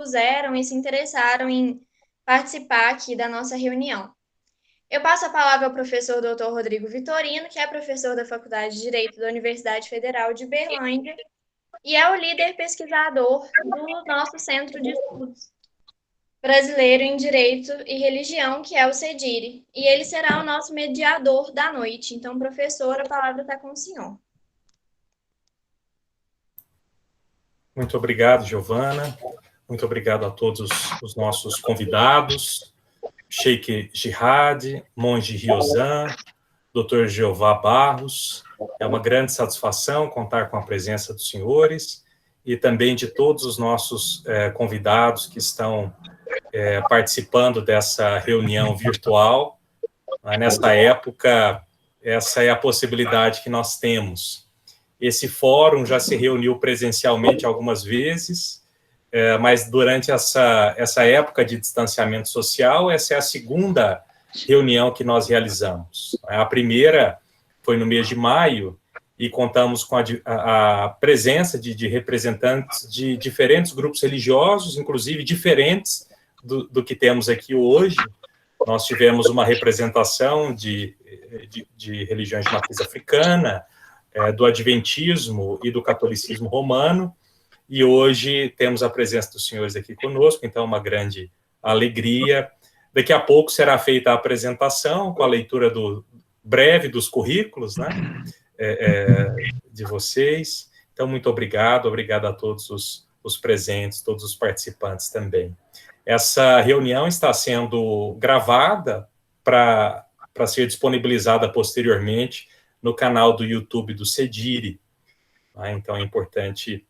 dispuseram e se interessaram em participar aqui da nossa reunião. Eu passo a palavra ao professor Dr. Rodrigo Vitorino, que é professor da Faculdade de Direito da Universidade Federal de Berlândia e é o líder pesquisador do nosso Centro de Estudos Brasileiro em Direito e Religião, que é o CEDIRE, e ele será o nosso mediador da noite. Então, professor, a palavra está com o senhor. Muito obrigado, Giovana. Muito obrigado a todos os nossos convidados, Sheikh Jihad, Monge Riozan, Dr. Jeová Barros. É uma grande satisfação contar com a presença dos senhores e também de todos os nossos convidados que estão participando dessa reunião virtual. Nesta época, essa é a possibilidade que nós temos. Esse fórum já se reuniu presencialmente algumas vezes, mas durante essa época de distanciamento social, essa é a segunda reunião que nós realizamos. A primeira foi no mês de maio, e contamos com a presença de representantes de diferentes grupos religiosos, inclusive diferentes do que temos aqui hoje. Nós tivemos uma representação de religiões de matriz africana, do adventismo e do catolicismo romano, e hoje temos a presença dos senhores aqui conosco, então uma grande alegria. Daqui a pouco será feita a apresentação com a leitura breve dos currículos, né, de vocês. Então, muito obrigado a todos os presentes, todos os participantes também. Essa reunião está sendo gravada para ser disponibilizada posteriormente no canal do YouTube do CEDIRE. Então, é importante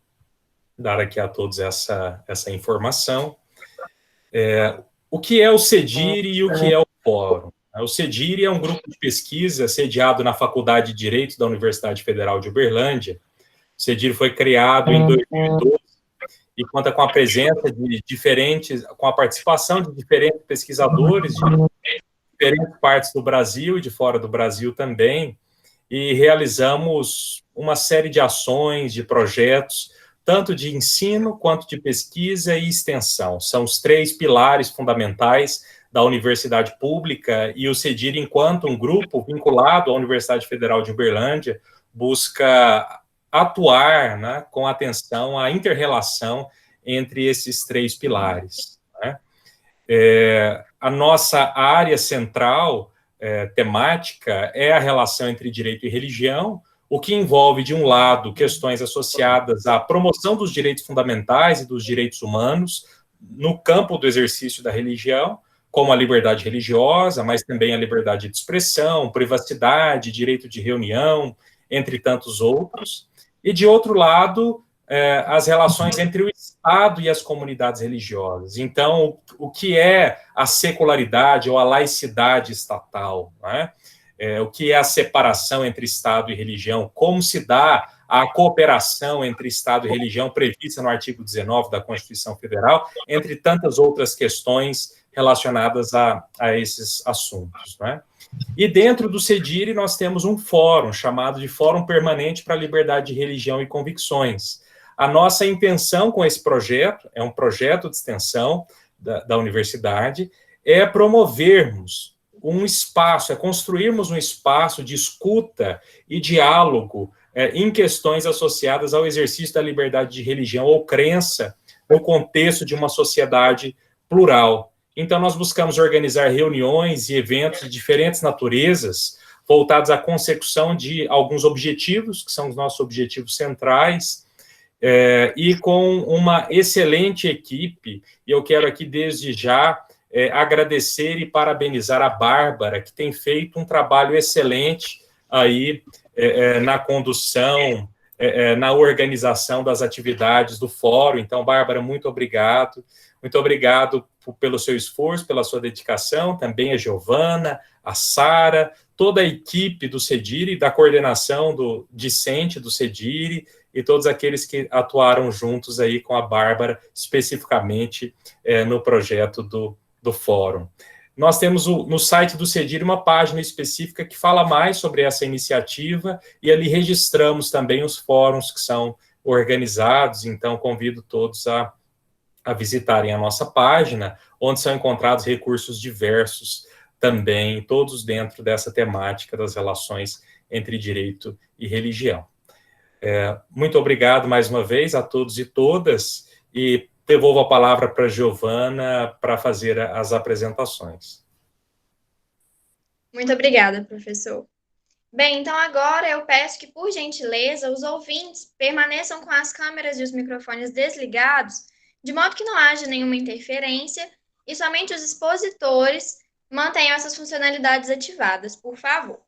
dar aqui a todos essa informação. O que é o CEDIRE e o que é o Fórum? O CEDIRE é um grupo de pesquisa sediado na Faculdade de Direito da Universidade Federal de Uberlândia. O CEDIRE foi criado em 2012 e conta com a presença com a participação de diferentes pesquisadores de diferentes partes do Brasil e de fora do Brasil também, e realizamos uma série de ações, de projetos, tanto de ensino quanto de pesquisa e extensão. São os três pilares fundamentais da universidade pública, e o CEDIRE, enquanto um grupo vinculado à Universidade Federal de Uberlândia, busca atuar, né, com atenção à inter-relação entre esses três pilares, né? A nossa área central temática é a relação entre direito e religião, o que envolve, de um lado, questões associadas à promoção dos direitos fundamentais e dos direitos humanos no campo do exercício da religião, como a liberdade religiosa, mas também a liberdade de expressão, privacidade, direito de reunião, entre tantos outros. E, de outro lado, as relações entre o Estado e as comunidades religiosas. Então, o que é a secularidade ou a laicidade estatal, né? O que é a separação entre Estado e religião, como se dá a cooperação entre Estado e religião prevista no artigo 19 da Constituição Federal, entre tantas outras questões relacionadas a esses assuntos, né? E dentro do CEDIRE nós temos um fórum chamado de Fórum Permanente para a Liberdade de Religião e Convicções. A nossa intenção com esse projeto, é um projeto de extensão da universidade, é promovermos um espaço, é construirmos um espaço de escuta e diálogo em questões associadas ao exercício da liberdade de religião ou crença no contexto de uma sociedade plural. Então, nós buscamos organizar reuniões e eventos de diferentes naturezas, voltados à consecução de alguns objetivos, que são os nossos objetivos centrais, e com uma excelente equipe, e eu quero aqui, desde já, agradecer e parabenizar a Bárbara, que tem feito um trabalho excelente aí na condução, na organização das atividades do fórum. Então, Bárbara, muito obrigado pelo seu esforço, pela sua dedicação, também a Giovana, a Sara, toda a equipe do CEDIRE, da coordenação do discente do CEDIRE, e todos aqueles que atuaram juntos aí com a Bárbara, especificamente no projeto do fórum. Nós temos no site do CEDIRE uma página específica que fala mais sobre essa iniciativa, e ali registramos também os fóruns que são organizados, então convido todos a a visitarem a nossa página, onde são encontrados recursos diversos também, todos dentro dessa temática das relações entre direito e religião. Muito obrigado mais uma vez a todos e todas, e devolvo a palavra para a Giovana para fazer as apresentações. Muito obrigada, professor. Bem, então agora eu peço que, por gentileza, os ouvintes permaneçam com as câmeras e os microfones desligados, de modo que não haja nenhuma interferência, e somente os expositores mantenham essas funcionalidades ativadas, por favor.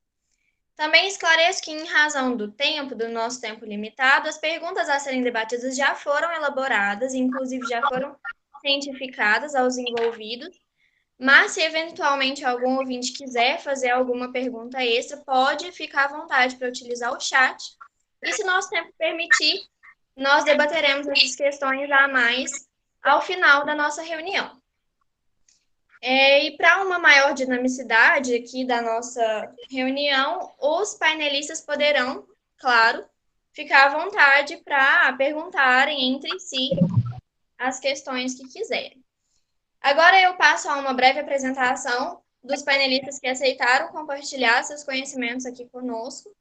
Também esclareço que, em razão do nosso tempo limitado, as perguntas a serem debatidas já foram elaboradas, inclusive já foram cientificadas aos envolvidos, mas se eventualmente algum ouvinte quiser fazer alguma pergunta extra, pode ficar à vontade para utilizar o chat, e se nosso tempo permitir, nós debateremos essas questões a mais ao final da nossa reunião. E para uma maior dinamicidade aqui da nossa reunião, os painelistas poderão, claro, ficar à vontade para perguntarem entre si as questões que quiserem. Agora eu passo a uma breve apresentação dos painelistas que aceitaram compartilhar seus conhecimentos aqui conosco.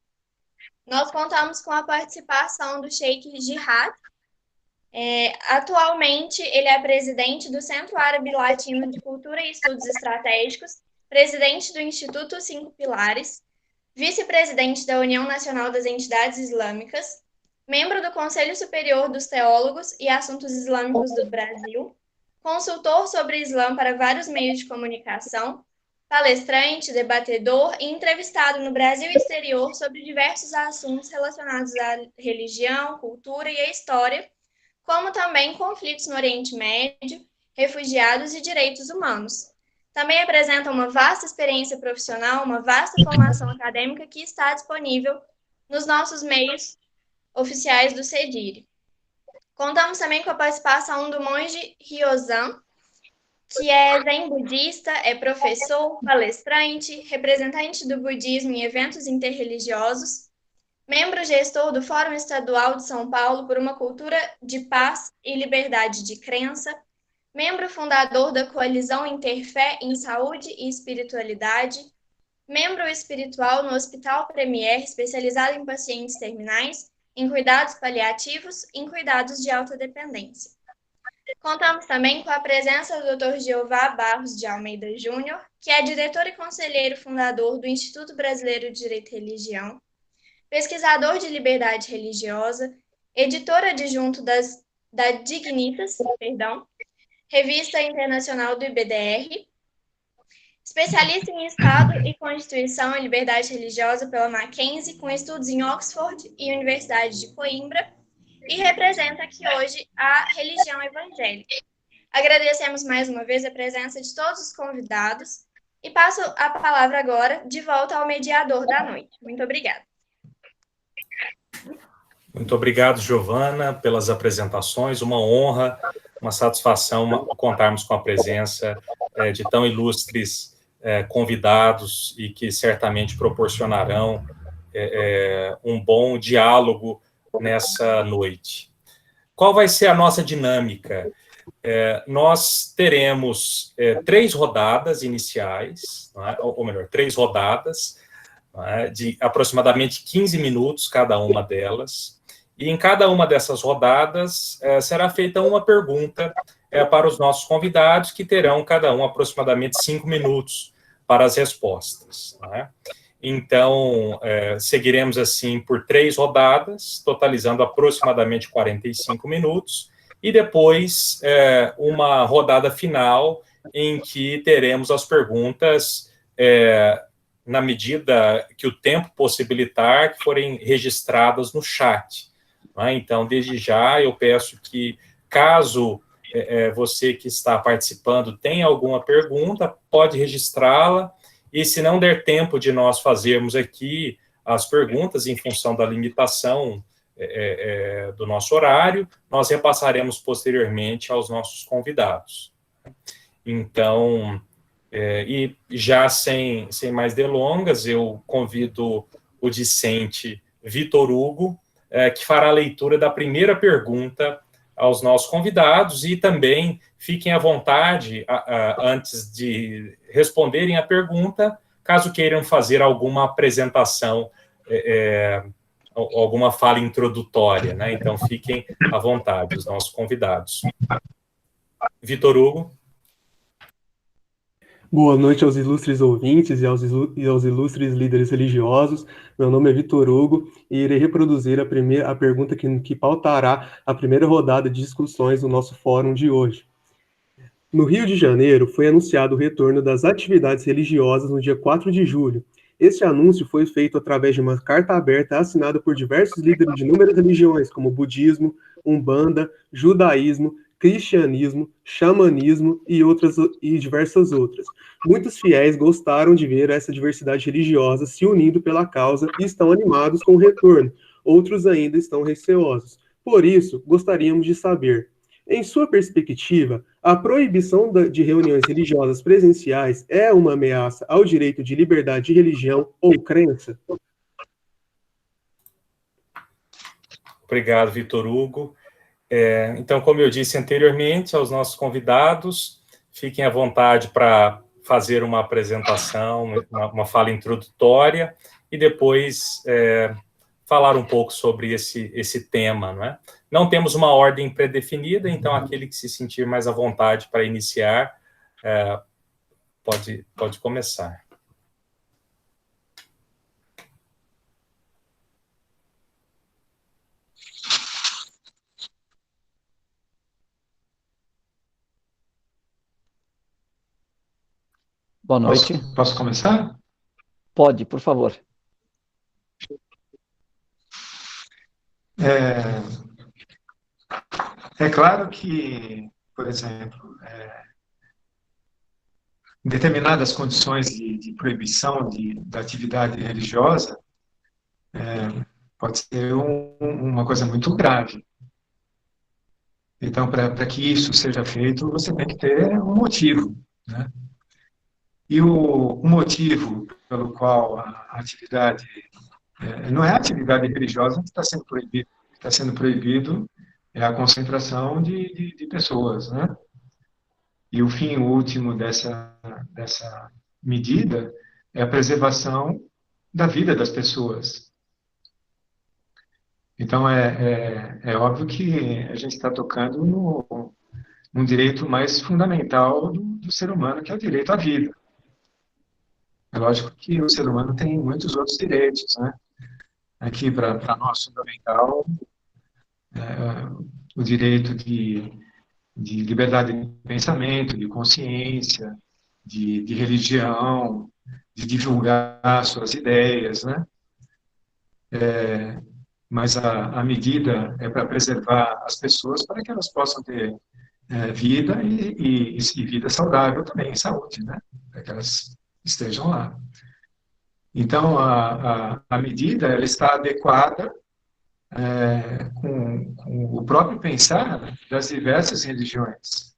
Nós contamos com a participação do Sheikh Jihad. Atualmente, ele é presidente do Centro Árabe Latino de Cultura e Estudos Estratégicos, presidente do Instituto Cinco Pilares, vice-presidente da União Nacional das Entidades Islâmicas, membro do Conselho Superior dos Teólogos e Assuntos Islâmicos do Brasil, consultor sobre Islã para vários meios de comunicação, palestrante, debatedor e entrevistado no Brasil e exterior sobre diversos assuntos relacionados à religião, cultura e à história, como também conflitos no Oriente Médio, refugiados e direitos humanos. Também apresenta uma vasta experiência profissional, uma vasta formação acadêmica que está disponível nos nossos meios oficiais do CEDIR. Contamos também com a participação do monge Ryozan, que é zen budista, é professor, palestrante, representante do budismo em eventos interreligiosos, membro gestor do Fórum Estadual de São Paulo por uma cultura de paz e liberdade de crença, membro fundador da Coalizão Interfé em Saúde e Espiritualidade, membro espiritual no Hospital Premier, especializado em pacientes terminais, em cuidados paliativos e em cuidados de alta dependência. Contamos também com a presença do Dr. Jeová Barros de Almeida Júnior, que é diretor e conselheiro fundador do Instituto Brasileiro de Direito e Religião, pesquisador de liberdade religiosa, editor adjunto da Dignitas, revista internacional do IBDR, especialista em Estado e Constituição e Liberdade Religiosa pela Mackenzie, com estudos em Oxford e Universidade de Coimbra, e representa aqui hoje a religião evangélica. Agradecemos mais uma vez a presença de todos os convidados e passo a palavra agora de volta ao mediador da noite. Muito obrigada. Muito obrigado, Giovana, pelas apresentações. Uma honra, uma satisfação contarmos com a presença de tão ilustres convidados e que certamente proporcionarão um bom diálogo nessa noite. Qual vai ser a nossa dinâmica? Nós teremos 3 rodadas iniciais, não é? Ou melhor, 3 rodadas, não é? De aproximadamente 15 minutos cada uma delas. E em cada uma dessas rodadas será feita uma pergunta para os nossos convidados, que terão cada um aproximadamente 5 minutos para as respostas. Não é? Então, seguiremos assim por 3 rodadas, totalizando aproximadamente 45 minutos, e depois uma rodada final em que teremos as perguntas na medida que o tempo possibilitar, que forem registradas no chat. Então, desde já, eu peço que, caso você que está participando tenha alguma pergunta, pode registrá-la, e se não der tempo de nós fazermos aqui as perguntas, em função da limitação do nosso horário, nós repassaremos posteriormente aos nossos convidados. Então, e já sem mais delongas, eu convido o discente Vitor Hugo, que fará a leitura da primeira pergunta aos nossos convidados e também fiquem à vontade, antes de responderem a pergunta, caso queiram fazer alguma apresentação, alguma fala introdutória, né? Então, fiquem à vontade, os nossos convidados. Vitor Hugo. Boa noite aos ilustres ouvintes e aos ilustres líderes religiosos. Meu nome é Vitor Hugo e irei reproduzir a pergunta que pautará a primeira rodada de discussões do nosso fórum de hoje. No Rio de Janeiro, foi anunciado o retorno das atividades religiosas no dia 4 de julho. Este anúncio foi feito através de uma carta aberta assinada por diversos líderes de inúmeras religiões, como budismo, umbanda, judaísmo, cristianismo, xamanismo e diversas outras. Muitos fiéis gostaram de ver essa diversidade religiosa se unindo pela causa e estão animados com o retorno. Outros ainda estão receosos. Por isso, gostaríamos de saber, em sua perspectiva, a proibição de reuniões religiosas presenciais é uma ameaça ao direito de liberdade de religião ou crença? Obrigado, Vitor Hugo. Então, como eu disse anteriormente aos nossos convidados, fiquem à vontade para fazer uma apresentação, uma fala introdutória, e depois falar um pouco sobre esse tema, não é? Não temos uma ordem predefinida, então aquele que se sentir mais à vontade para iniciar, pode começar. Boa noite. Posso começar? Pode, por favor. É claro que, por exemplo, em determinadas condições de proibição da atividade religiosa, pode ser uma coisa muito grave. Então, para que isso seja feito, você tem que ter um motivo, né? E o motivo pelo qual a atividade... não é a atividade religiosa que está sendo proibida. O que está sendo proibido é a concentração de pessoas, né? E o fim último dessa medida é a preservação da vida das pessoas. Então, é óbvio que a gente está tocando num direito mais fundamental do ser humano, que é o direito à vida. É lógico que o ser humano tem muitos outros direitos, né? Aqui, para nós, fundamental, o direito de liberdade de pensamento, de consciência, de religião, de divulgar suas ideias, né? Mas a medida é para preservar as pessoas para que elas possam ter vida e vida saudável também, saúde, né? Para que elas estejam lá. Então, a medida ela está adequada com o próprio pensar das diversas religiões,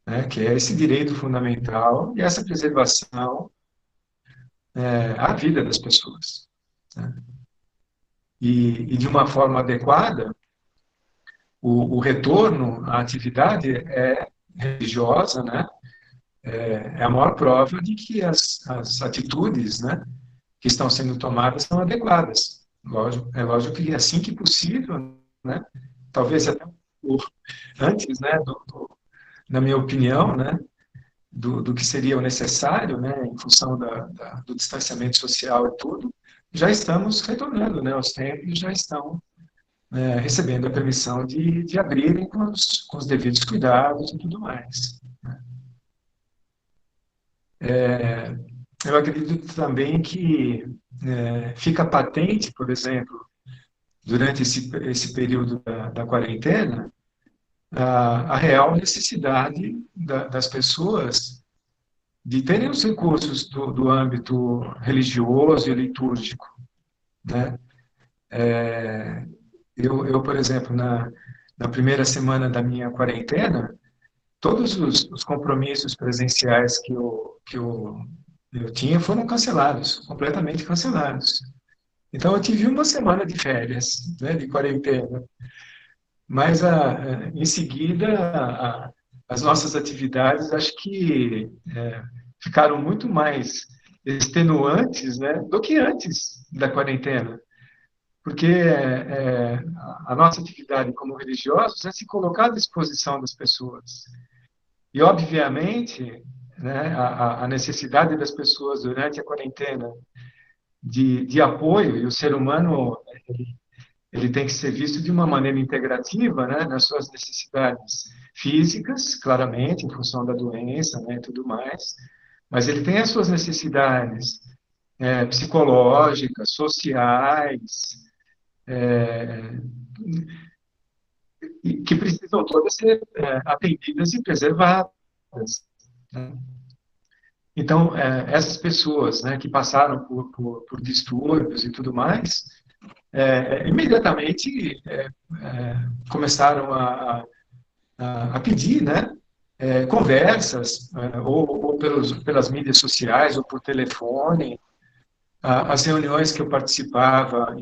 né? Que é esse direito fundamental e essa preservação à vida das pessoas, né? E de uma forma adequada, o retorno à atividade religiosa, né? É a maior prova de que as atitudes, né, que estão sendo tomadas são adequadas. É lógico que assim que possível, né, talvez até antes, né, na minha opinião, né, do que seria o necessário, né, em função do distanciamento social e tudo, já estamos retornando, né, os templos já estão recebendo a permissão de abrirem com os devidos cuidados e tudo mais. Eu acredito também que fica patente, por exemplo, durante esse período da quarentena, a real necessidade das pessoas de terem os recursos do âmbito religioso e litúrgico, né? Eu, por exemplo, na primeira semana da minha quarentena, todos os compromissos presenciais que eu tinha foram cancelados, completamente cancelados. Então, eu tive uma semana de férias, né, de quarentena. mas em seguida as nossas atividades acho que ficaram muito mais extenuantes, né, do que antes da quarentena, porque a nossa atividade como religiosos é se colocar à disposição das pessoas. E, obviamente, né, a necessidade das pessoas durante a quarentena de apoio, e o ser humano ele tem que ser visto de uma maneira integrativa, né, nas suas necessidades físicas, claramente, em função da doença, né, e tudo mais, mas ele tem as suas necessidades psicológicas, sociais, que precisam todas ser atendidas e preservadas, né? Então, essas pessoas, né, que passaram por distúrbios e tudo mais, imediatamente começaram a pedir, né, conversas, ou pelas mídias sociais, ou por telefone. As reuniões que eu participava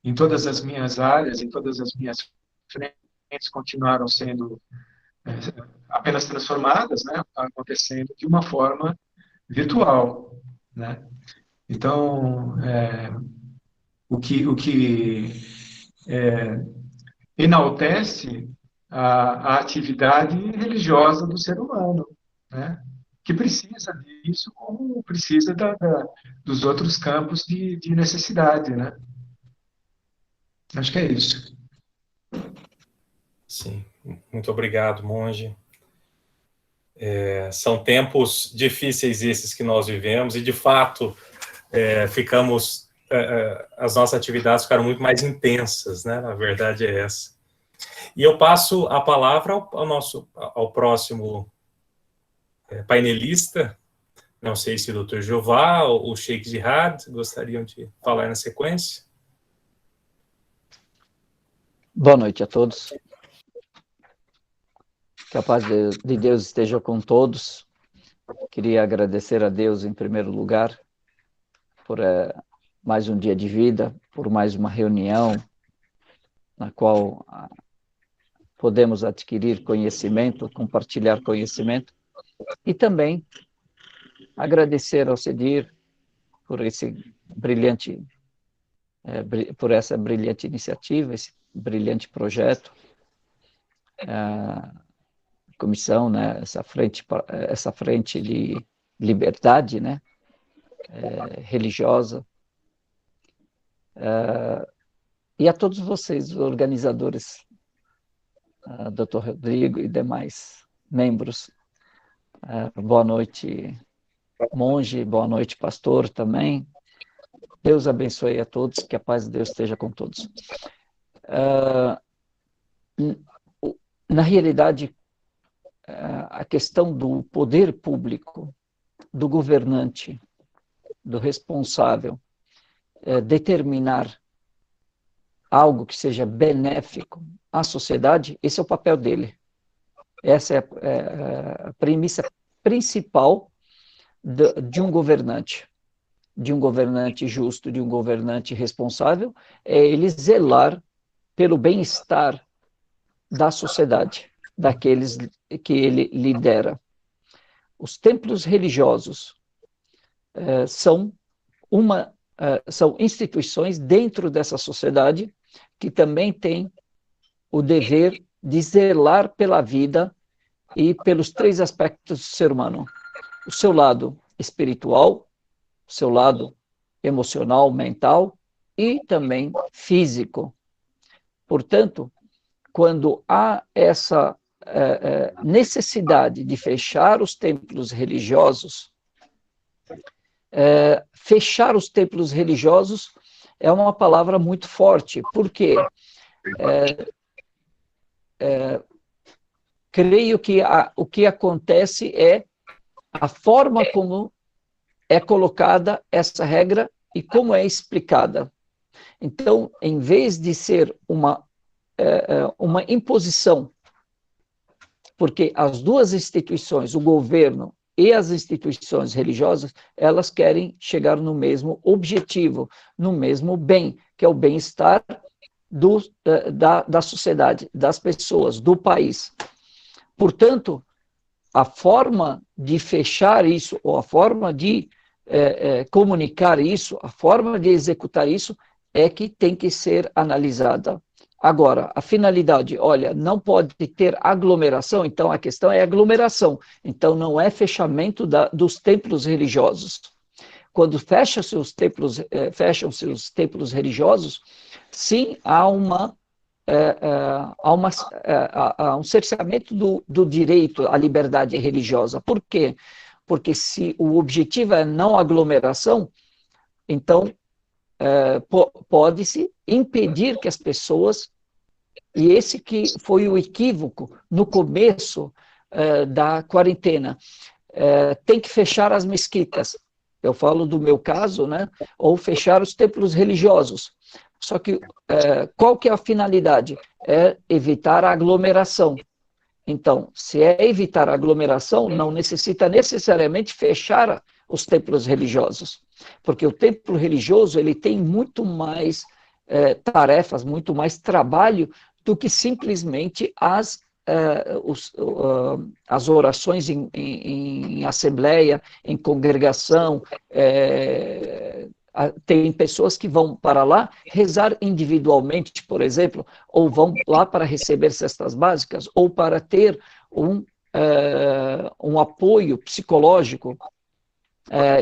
em todas as minhas áreas, em todas as minhas frentes, continuaram sendo apenas transformadas, né, acontecendo de uma forma virtual, né? Então, o que enaltece a atividade religiosa do ser humano, né? Que precisa disso como precisa dos outros campos de necessidade, né? Acho que é isso. Sim, muito obrigado, monge. São tempos difíceis esses que nós vivemos e, de fato, as nossas atividades ficaram muito mais intensas, né? A verdade é essa. E eu passo a palavra ao próximo painelista. Não sei se o Dr. Jeová ou o Sheikh Jihad gostariam de falar na sequência. Boa noite a todos. Que a paz de Deus esteja com todos. Queria agradecer a Deus, em primeiro lugar, por mais um dia de vida, por mais uma reunião na qual podemos adquirir conhecimento, compartilhar conhecimento, e também agradecer ao CEDIR por por essa brilhante iniciativa, esse brilhante projeto, comissão, né, essa frente de liberdade, né, religiosa, e a todos vocês, organizadores, Dr. Rodrigo e demais membros. Boa noite, monge, boa noite, pastor, também. Deus abençoe a todos, que a paz de Deus esteja com todos. Na realidade, a questão do poder público, do governante, do responsável, determinar algo que seja benéfico à sociedade, esse é o papel dele. Essa é a premissa principal de um governante justo, de um governante responsável, é ele zelar pelo bem-estar da sociedade, daqueles que ele lidera. Os templos religiosos são instituições dentro dessa sociedade que também têm o dever de zelar pela vida e pelos 3 aspectos do ser humano: o seu lado espiritual, o seu lado emocional, mental e também físico. Portanto, quando há essa necessidade de fechar os templos religiosos, fechar os templos religiosos é uma palavra muito forte, porque creio que o que acontece é a forma como é colocada essa regra e como é explicada. Então, em vez de ser uma imposição, porque as duas instituições, o governo e as instituições religiosas, elas querem chegar no mesmo objetivo, no mesmo bem, que é o bem-estar da sociedade, das pessoas, do país. Portanto, a forma de fechar isso, ou a forma de comunicar isso, a forma de executar isso, é que tem que ser analisada. Agora, a finalidade, olha, não pode ter aglomeração, então a questão é aglomeração, então não é fechamento dos templos religiosos. Quando fecham-se os templos religiosos, sim, há um cerceamento do direito à liberdade religiosa. Por quê? Porque se o objetivo é não aglomeração, então pode-se impedir que as pessoas, e esse que foi o equívoco no começo da quarentena, tem que fechar as mesquitas, eu falo do meu caso, né? Ou fechar os templos religiosos. Só que qual que é a finalidade? É evitar a aglomeração. Então, se é evitar a aglomeração, não necessita necessariamente fechar os templos religiosos, porque o templo religioso ele tem muito mais tarefas, muito mais trabalho do que simplesmente as orações em assembleia, em congregação. Tem pessoas que vão para lá rezar individualmente, por exemplo, ou vão lá para receber cestas básicas, ou para ter um apoio psicológico,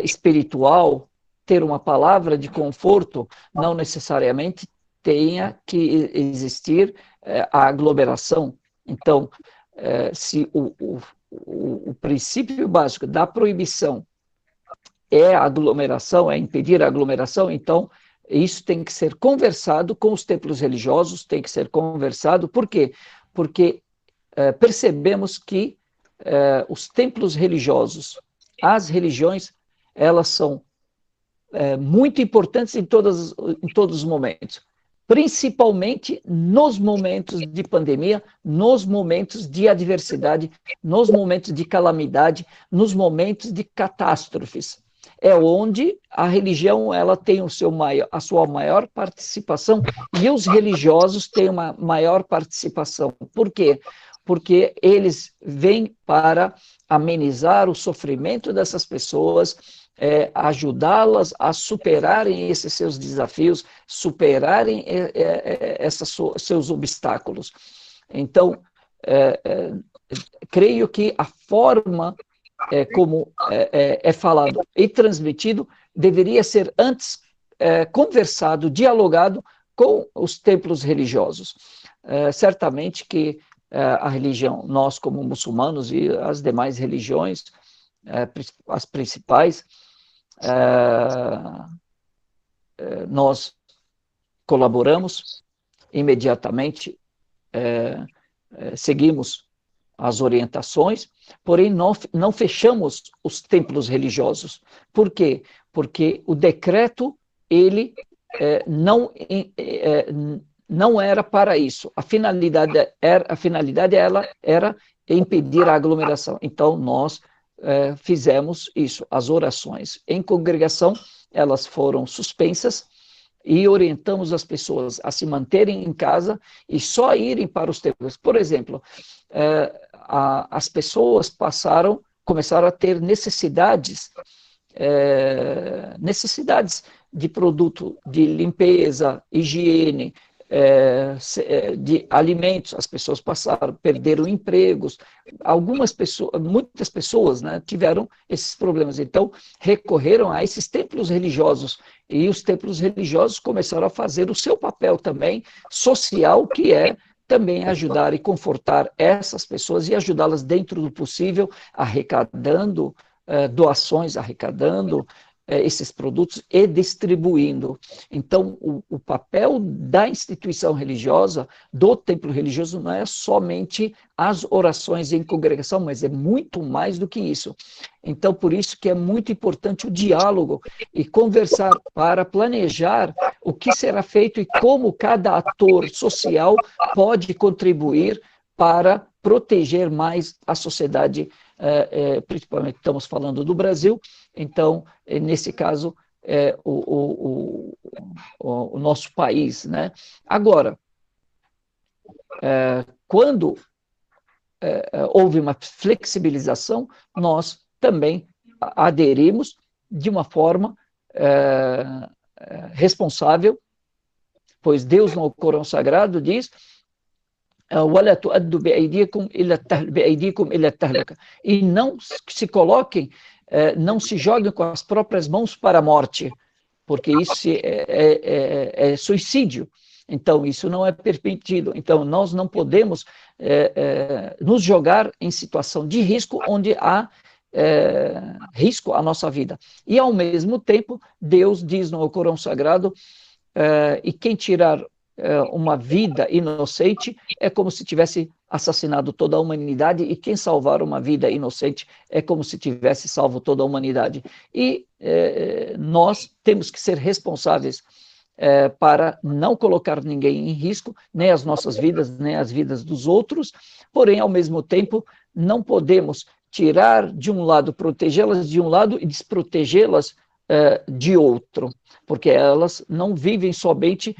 espiritual, ter uma palavra de conforto. Não necessariamente tenha que existir a aglomeração. Então, se o princípio básico da proibição é a aglomeração, é impedir a aglomeração, então isso tem que ser conversado com os templos religiosos, tem que ser conversado. Por quê? Porque percebemos que os templos religiosos, as religiões, elas são muito importantes em todos os momentos, principalmente nos momentos de pandemia, nos momentos de adversidade, nos momentos de calamidade, nos momentos de catástrofes. É onde a religião ela tem a sua maior participação, e os religiosos têm uma maior participação. Por quê? Porque eles vêm para amenizar o sofrimento dessas pessoas, ajudá-las a superarem esses seus desafios, superarem esses seus obstáculos. Então, creio que a forma como é falado e transmitido deveria ser antes conversado, dialogado com os templos religiosos. Certamente que a religião, nós como muçulmanos e as demais religiões, as principais, nós colaboramos imediatamente, seguimos as orientações, porém não fechamos os templos religiosos. Por quê? Porque o decreto, ele não era para isso. A finalidade ela era impedir a aglomeração. Então, nós fizemos isso. As orações em congregação, elas foram suspensas, e orientamos as pessoas a se manterem em casa e só irem para os templos. Por exemplo, as pessoas começaram a ter necessidades de produto de limpeza, higiene, de alimentos. As pessoas perderam empregos, muitas pessoas, né, tiveram esses problemas, então recorreram a esses templos religiosos, e os templos religiosos começaram a fazer o seu papel também social, que é também ajudar e confortar essas pessoas e ajudá-las dentro do possível, arrecadando doações, arrecadando esses produtos e distribuindo. Então, o papel da instituição religiosa, do templo religioso, não é somente as orações em congregação, mas é muito mais do que isso. Então, por isso que é muito importante o diálogo e conversar para planejar o que será feito e como cada ator social pode contribuir para proteger mais a sociedade, principalmente estamos falando do Brasil. Então, nesse caso, o nosso país, né? Agora, quando houve uma flexibilização, nós também aderimos de uma forma responsável, pois Deus no Corão Sagrado diz: وَلَا تُؤَدُّوا بِأَيْدِيكُمْ إِلَّا التَّهْلُكَةِ, e não se coloquem, não se joguem com as próprias mãos para a morte, porque isso é suicídio. Então, isso não é permitido. Então, nós não podemos nos jogar em situação de risco onde há risco à nossa vida. E, ao mesmo tempo, Deus diz no Corão Sagrado: e quem tirar uma vida inocente é como se tivesse assassinado toda a humanidade, e quem salvar uma vida inocente é como se tivesse salvo toda a humanidade. E nós temos que ser responsáveis para não colocar ninguém em risco, nem as nossas vidas, nem as vidas dos outros, porém, ao mesmo tempo, não podemos tirar de um lado, protegê-las de um lado e desprotegê-las de outro, porque elas não vivem somente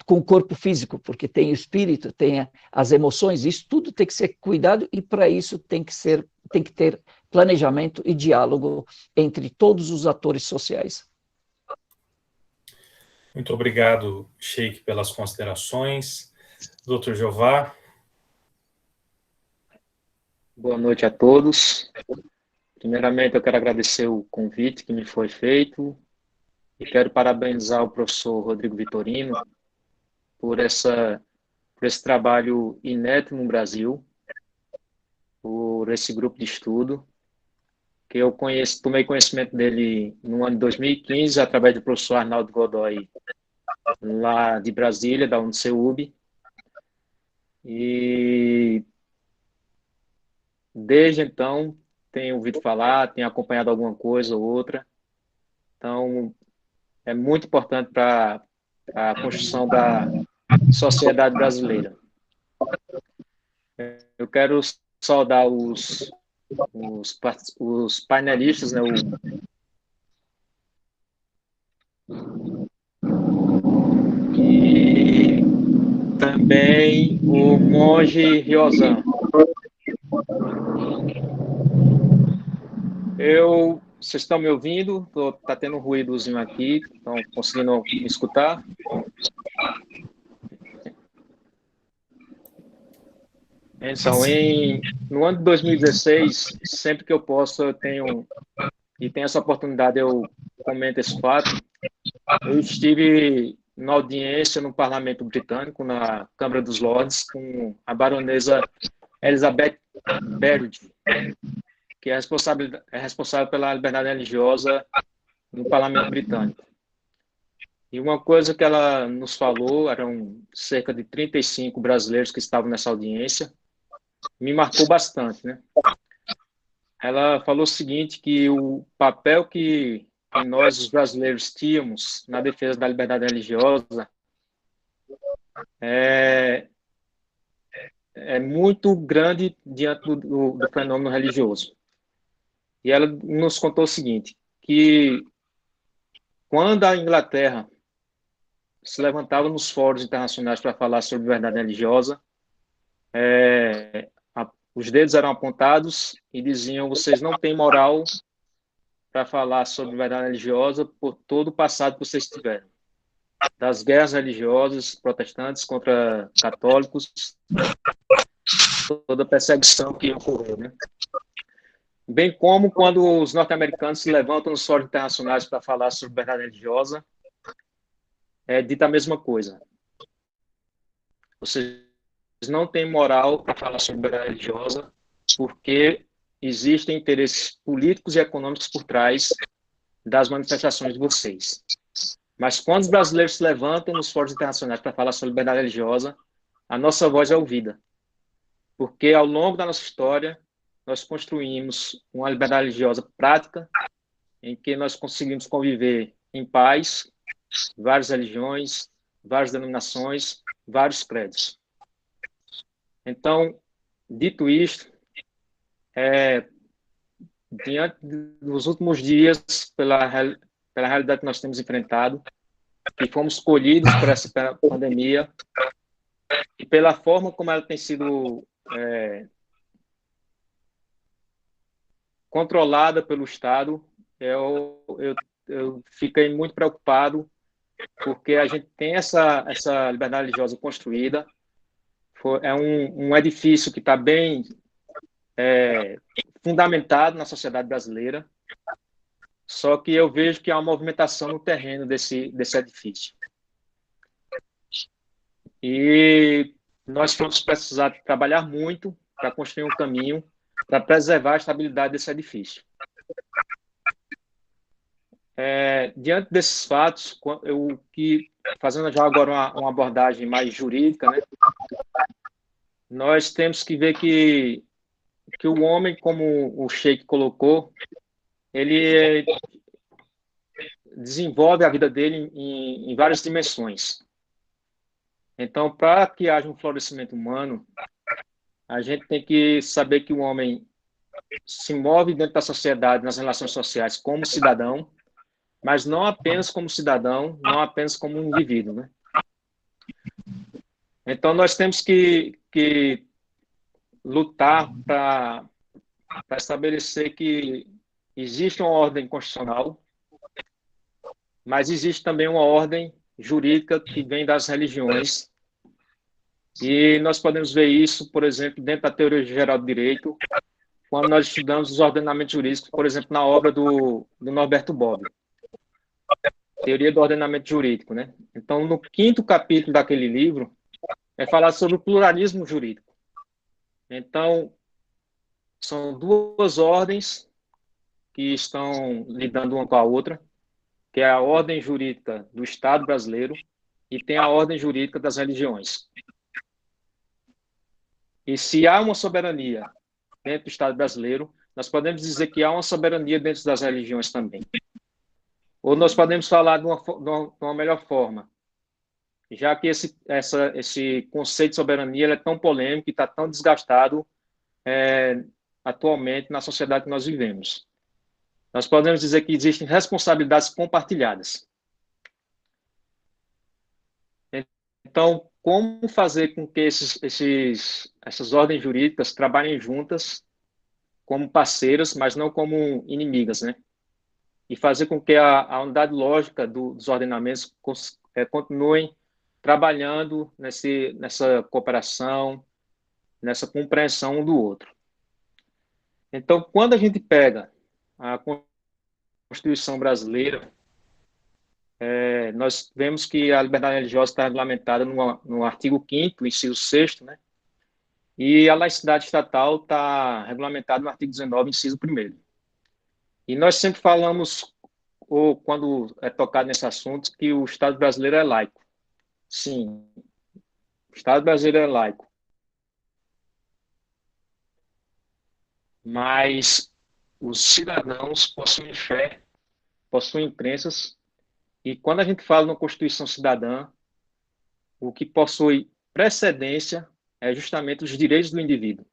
com o corpo físico, porque tem o espírito, tem as emoções, isso tudo tem que ser cuidado, e para isso tem que ter planejamento e diálogo entre todos os atores sociais. Muito obrigado, Sheik, pelas considerações. Dr. Jeová. Boa noite a todos. Primeiramente, eu quero agradecer o convite que me foi feito e quero parabenizar o professor Rodrigo Vitorino por esse trabalho inédito no Brasil, por esse grupo de estudo, que eu tomei conhecimento dele no ano de 2015, através do professor Arnaldo Godoy, lá de Brasília, da UniCeub, e desde então tenho ouvido falar, tenho acompanhado alguma coisa ou outra, então é muito importante para a construção da sociedade brasileira. Eu quero saudar os painelistas, né, e também o monge Ryozan. Vocês estão me ouvindo? Tá tendo um ruídozinho aqui, estão conseguindo me escutar? Então, no ano de 2016, sempre que eu posso, eu tenho essa oportunidade, eu comento esse fato. Eu estive na audiência no Parlamento Britânico, na Câmara dos Lordes, com a baronesa Elizabeth Berridge, que é responsável pela liberdade religiosa no Parlamento Britânico. E uma coisa que ela nos falou, eram cerca de 35 brasileiros que estavam nessa audiência, me marcou bastante, né? Ela falou o seguinte, que o papel que nós, os brasileiros, tínhamos na defesa da liberdade religiosa é muito grande diante do fenômeno religioso. E ela nos contou o seguinte, que quando a Inglaterra se levantava nos fóruns internacionais para falar sobre liberdade religiosa, os dedos eram apontados e diziam: vocês não têm moral para falar sobre liberdade religiosa por todo o passado que vocês tiveram. Das guerras religiosas protestantes contra católicos, toda a perseguição que ocorreu, né? Bem como quando os norte-americanos se levantam nos fóruns internacionais para falar sobre liberdade religiosa, é dita a mesma coisa. Vocês não têm moral para falar sobre liberdade religiosa porque existem interesses políticos e econômicos por trás das manifestações de vocês. Mas quando os brasileiros se levantam nos fóruns internacionais para falar sobre liberdade religiosa, a nossa voz é ouvida. Porque ao longo da nossa história, nós construímos uma liberdade religiosa prática, em que nós conseguimos conviver em paz, várias religiões, várias denominações, vários credos. Então, dito isto, diante dos últimos dias, pela pela realidade que nós temos enfrentado, que fomos escolhidos por essa pandemia e pela forma como ela tem sido controlada pelo Estado. Eu fiquei muito preocupado, porque a gente tem essa liberdade religiosa construída. É um edifício que está bem fundamentado na sociedade brasileira, só que eu vejo que há uma movimentação no terreno desse edifício. E nós vamos precisar trabalhar muito para construir um caminho para preservar a estabilidade desse edifício. Diante desses fatos, fazendo já agora uma abordagem mais jurídica, né, nós temos que ver que o homem, como o Sheik colocou, ele desenvolve a vida dele em várias dimensões. Então, para que haja um florescimento humano, a gente tem que saber que o homem se move dentro da sociedade, nas relações sociais, como cidadão, mas não apenas como cidadão, não apenas como um indivíduo, né? Então, nós temos que lutar para estabelecer que existe uma ordem constitucional, mas existe também uma ordem jurídica que vem das religiões. E nós podemos ver isso, por exemplo, dentro da teoria geral do direito, quando nós estudamos os ordenamentos jurídicos, por exemplo, na obra do Norberto Bobbio, Teoria do Ordenamento Jurídico, né? Então, no 5º capítulo daquele livro, é falar sobre o pluralismo jurídico. Então, são duas ordens que estão lidando uma com a outra, que é a ordem jurídica do Estado brasileiro e tem a ordem jurídica das religiões. E se há uma soberania dentro do Estado brasileiro, nós podemos dizer que há uma soberania dentro das religiões também. Ou nós podemos falar de uma melhor forma, já que esse conceito de soberania ele é tão polêmico e está tão desgastado atualmente na sociedade que nós vivemos. Nós podemos dizer que existem responsabilidades compartilhadas. Então, como fazer com que essas ordens jurídicas trabalhem juntas como parceiras, mas não como inimigas, né? E fazer com que a unidade lógica dos ordenamentos continuem trabalhando nessa cooperação, nessa compreensão um do outro. Então, quando a gente pega a Constituição brasileira, nós vemos que a liberdade religiosa está regulamentada no artigo 5º, inciso 6º, né? E a laicidade estatal está regulamentada no artigo 19, inciso 1º. E nós sempre falamos, ou quando é tocado nesse assunto, que o Estado brasileiro é laico. Sim, o Estado brasileiro é laico. Mas os cidadãos possuem fé, possuem crenças, e quando a gente fala na Constituição Cidadã, o que possui precedência é justamente os direitos do indivíduo.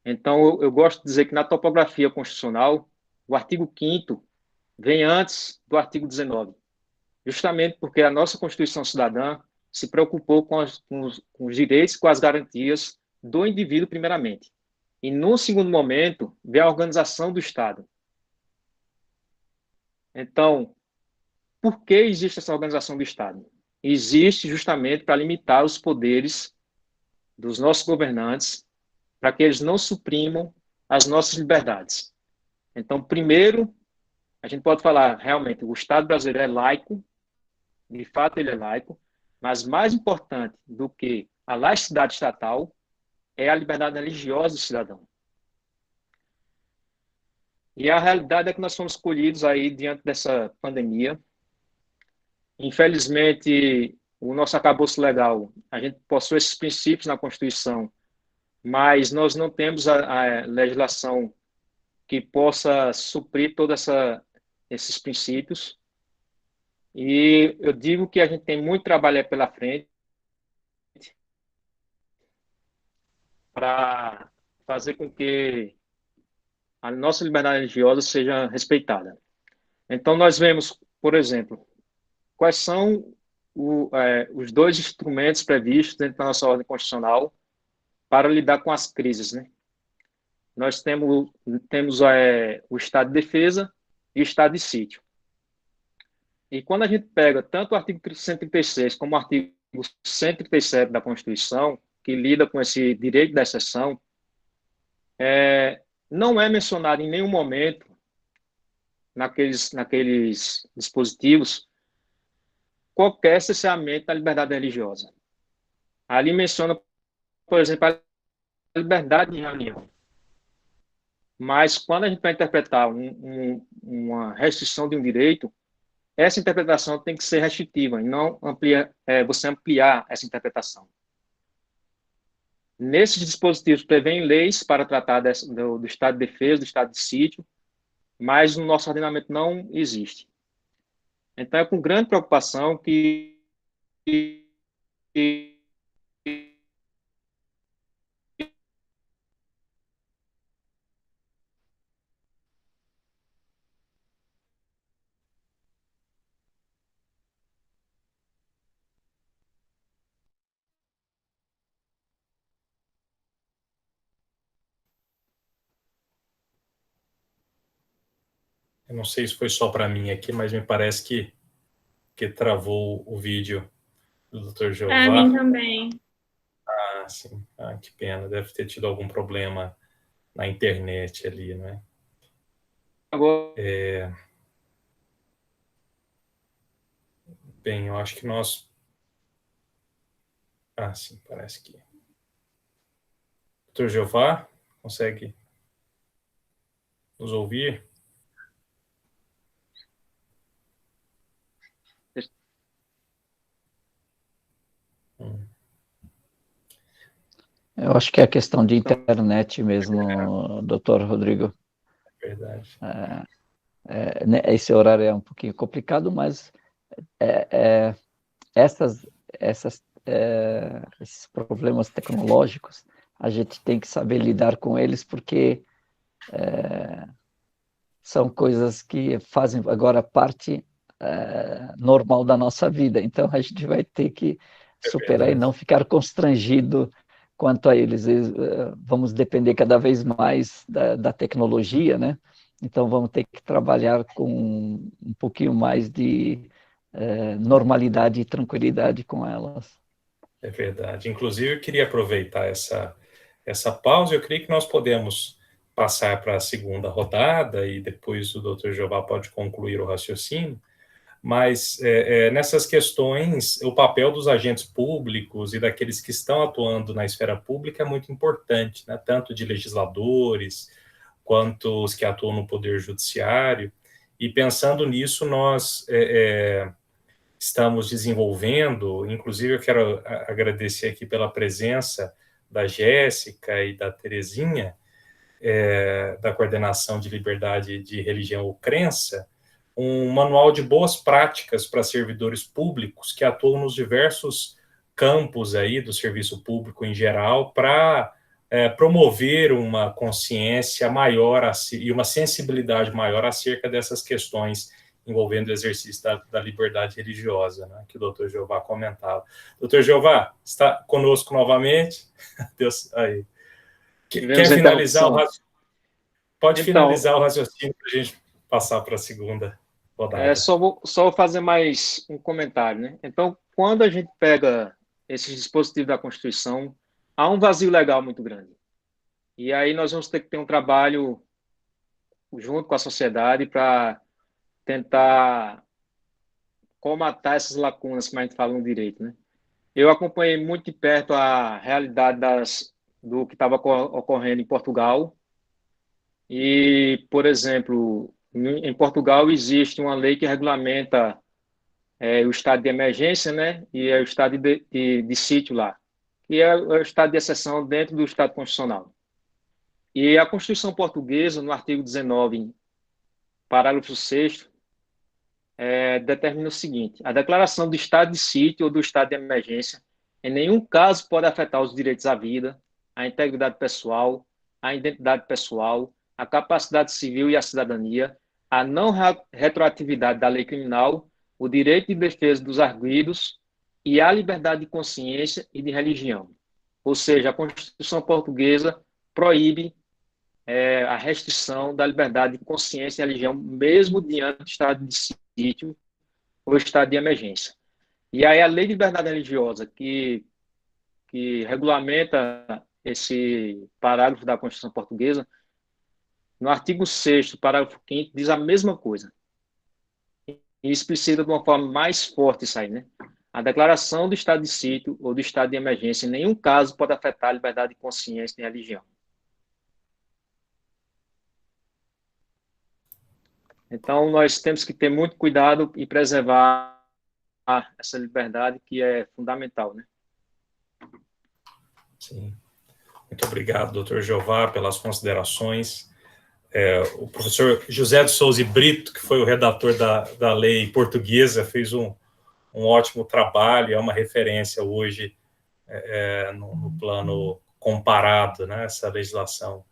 Então, eu gosto de dizer que na topografia constitucional, o artigo 5º vem antes do artigo 19, justamente porque a nossa Constituição Cidadã se preocupou com os direitos e com as garantias do indivíduo, primeiramente. E, num segundo momento, vem a organização do Estado. Então, por que existe essa organização do Estado? Existe justamente para limitar os poderes dos nossos governantes, para que eles não suprimam as nossas liberdades. Então, primeiro, a gente pode falar, realmente, o Estado brasileiro é laico, de fato ele é laico, mas mais importante do que a laicidade estatal é a liberdade religiosa do cidadão. E a realidade é que nós fomos escolhidos aí diante dessa pandemia. Infelizmente, o nosso arcabouço legal, a gente possui esses princípios na Constituição, mas nós não temos a legislação que possa suprir todos esses princípios. E eu digo que a gente tem muito trabalho pela frente para fazer com que a nossa liberdade religiosa seja respeitada. Então, nós vemos por exemplo, quais são os dois instrumentos previstos dentro da nossa ordem constitucional para lidar com as crises, né? Nós temos o estado de defesa e o estado de sítio. E quando a gente pega tanto o artigo 136 como o artigo 137 da Constituição, que lida com esse direito da exceção, não é mencionado em nenhum momento naqueles dispositivos qualquer cerceamento da liberdade religiosa. Ali menciona, por exemplo, a liberdade de reunião. Mas quando a gente vai interpretar uma restrição de um direito, essa interpretação tem que ser restritiva e não você ampliar essa interpretação. Nesses dispositivos prevêem leis para tratar do estado de defesa, do estado de sítio, mas no nosso ordenamento não existe. Então, é com grande preocupação que Eu não sei se foi só para mim aqui, mas me parece que travou o vídeo do Dr. Jeová. Para mim também. Ah, sim. Ah, que pena. Deve ter tido algum problema na internet ali, né? agora Bem, eu acho que nós... Ah, sim, parece que... Dr. Jeová, consegue nos ouvir? Eu acho que é questão de internet mesmo, doutor Rodrigo. Verdade. Esse horário é um pouquinho complicado, mas esses problemas tecnológicos, a gente tem que saber lidar com eles, porque são coisas que fazem agora parte normal da nossa vida. Então, a gente vai ter que superar e não ficar constrangido quanto a eles. Vamos depender cada vez mais da tecnologia, né? Então, vamos ter que trabalhar com um pouquinho mais de normalidade e tranquilidade com elas. É verdade. Inclusive, eu queria aproveitar essa pausa. Eu creio que nós podemos passar para a segunda rodada e depois o Dr. Jeová pode concluir o raciocínio. Mas nessas questões, o papel dos agentes públicos e daqueles que estão atuando na esfera pública é muito importante, né? Tanto de legisladores quanto os que atuam no Poder Judiciário. E pensando nisso, nós estamos desenvolvendo, inclusive eu quero agradecer aqui pela presença da Jéssica e da Terezinha, da Coordenação de Liberdade de Religião ou Crença, um manual de boas práticas para servidores públicos que atuam nos diversos campos aí do serviço público em geral para promover uma consciência maior e uma sensibilidade maior acerca dessas questões envolvendo o exercício da liberdade religiosa, né, que o Dr. Jeová comentava. Dr. Jeová, está conosco novamente? Deus, aí. Quer finalizar o raciocínio? Pode finalizar o raciocínio para a gente passar para a segunda rodada. Só vou fazer mais um comentário, né? Então, quando a gente pega esses dispositivos da Constituição, há um vazio legal muito grande. E aí nós vamos ter que ter um trabalho junto com a sociedade para tentar comatar essas lacunas que a gente fala no direito, né? Eu acompanhei muito de perto a realidade do que estava ocorrendo em Portugal. E, por exemplo, em Portugal existe uma lei que regulamenta o estado de emergência, né? E o estado de sítio lá, que é o estado de exceção dentro do Estado Constitucional. E a Constituição Portuguesa, no artigo 19, parágrafo 6º, determina o seguinte: a declaração do estado de sítio ou do estado de emergência em nenhum caso pode afetar os direitos à vida, à integridade pessoal, à identidade pessoal, à capacidade civil e à cidadania, a não retroatividade da lei criminal, o direito de defesa dos arguidos e a liberdade de consciência e de religião. Ou seja, a Constituição portuguesa proíbe a restrição da liberdade de consciência e religião, mesmo diante do estado de sítio ou estado de emergência. E aí a Lei de Liberdade Religiosa, que regulamenta esse parágrafo da Constituição portuguesa, no artigo 6º, parágrafo 5º, diz a mesma coisa. E explicita de uma forma mais forte isso aí, né? A declaração do estado de sítio ou do estado de emergência em nenhum caso pode afetar a liberdade de consciência e de religião. Então, nós temos que ter muito cuidado e preservar essa liberdade que é fundamental, né? Sim. Muito obrigado, doutor Jeová, pelas considerações. O professor José de Souza e Brito, que foi o redator da lei portuguesa, fez um ótimo trabalho, é uma referência hoje no plano comparado, né, essa legislação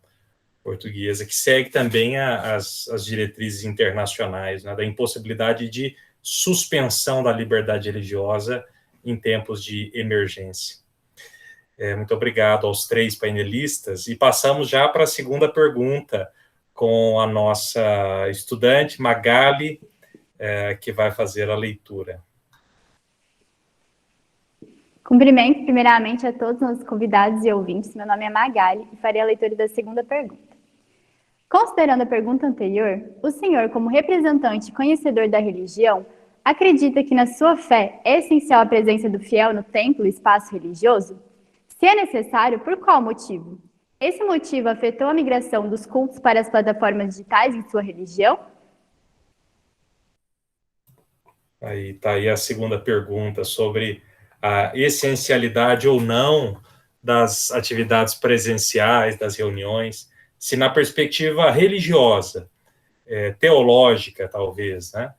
portuguesa, que segue também as diretrizes internacionais, né, da impossibilidade de suspensão da liberdade religiosa em tempos de emergência. Muito obrigado aos 3 painelistas, e passamos já para a segunda pergunta com a nossa estudante, Magali, que vai fazer a leitura. Cumprimento primeiramente a todos os nossos convidados e ouvintes. Meu nome é Magali e farei a leitura da segunda pergunta. Considerando a pergunta anterior, o senhor, como representante e conhecedor da religião, acredita que na sua fé é essencial a presença do fiel no templo e espaço religioso? Se é necessário, por qual motivo? Esse motivo afetou a migração dos cultos para as plataformas digitais em sua religião? Aí está aí a segunda pergunta sobre a essencialidade ou não das atividades presenciais, das reuniões, se na perspectiva religiosa, teológica talvez, né,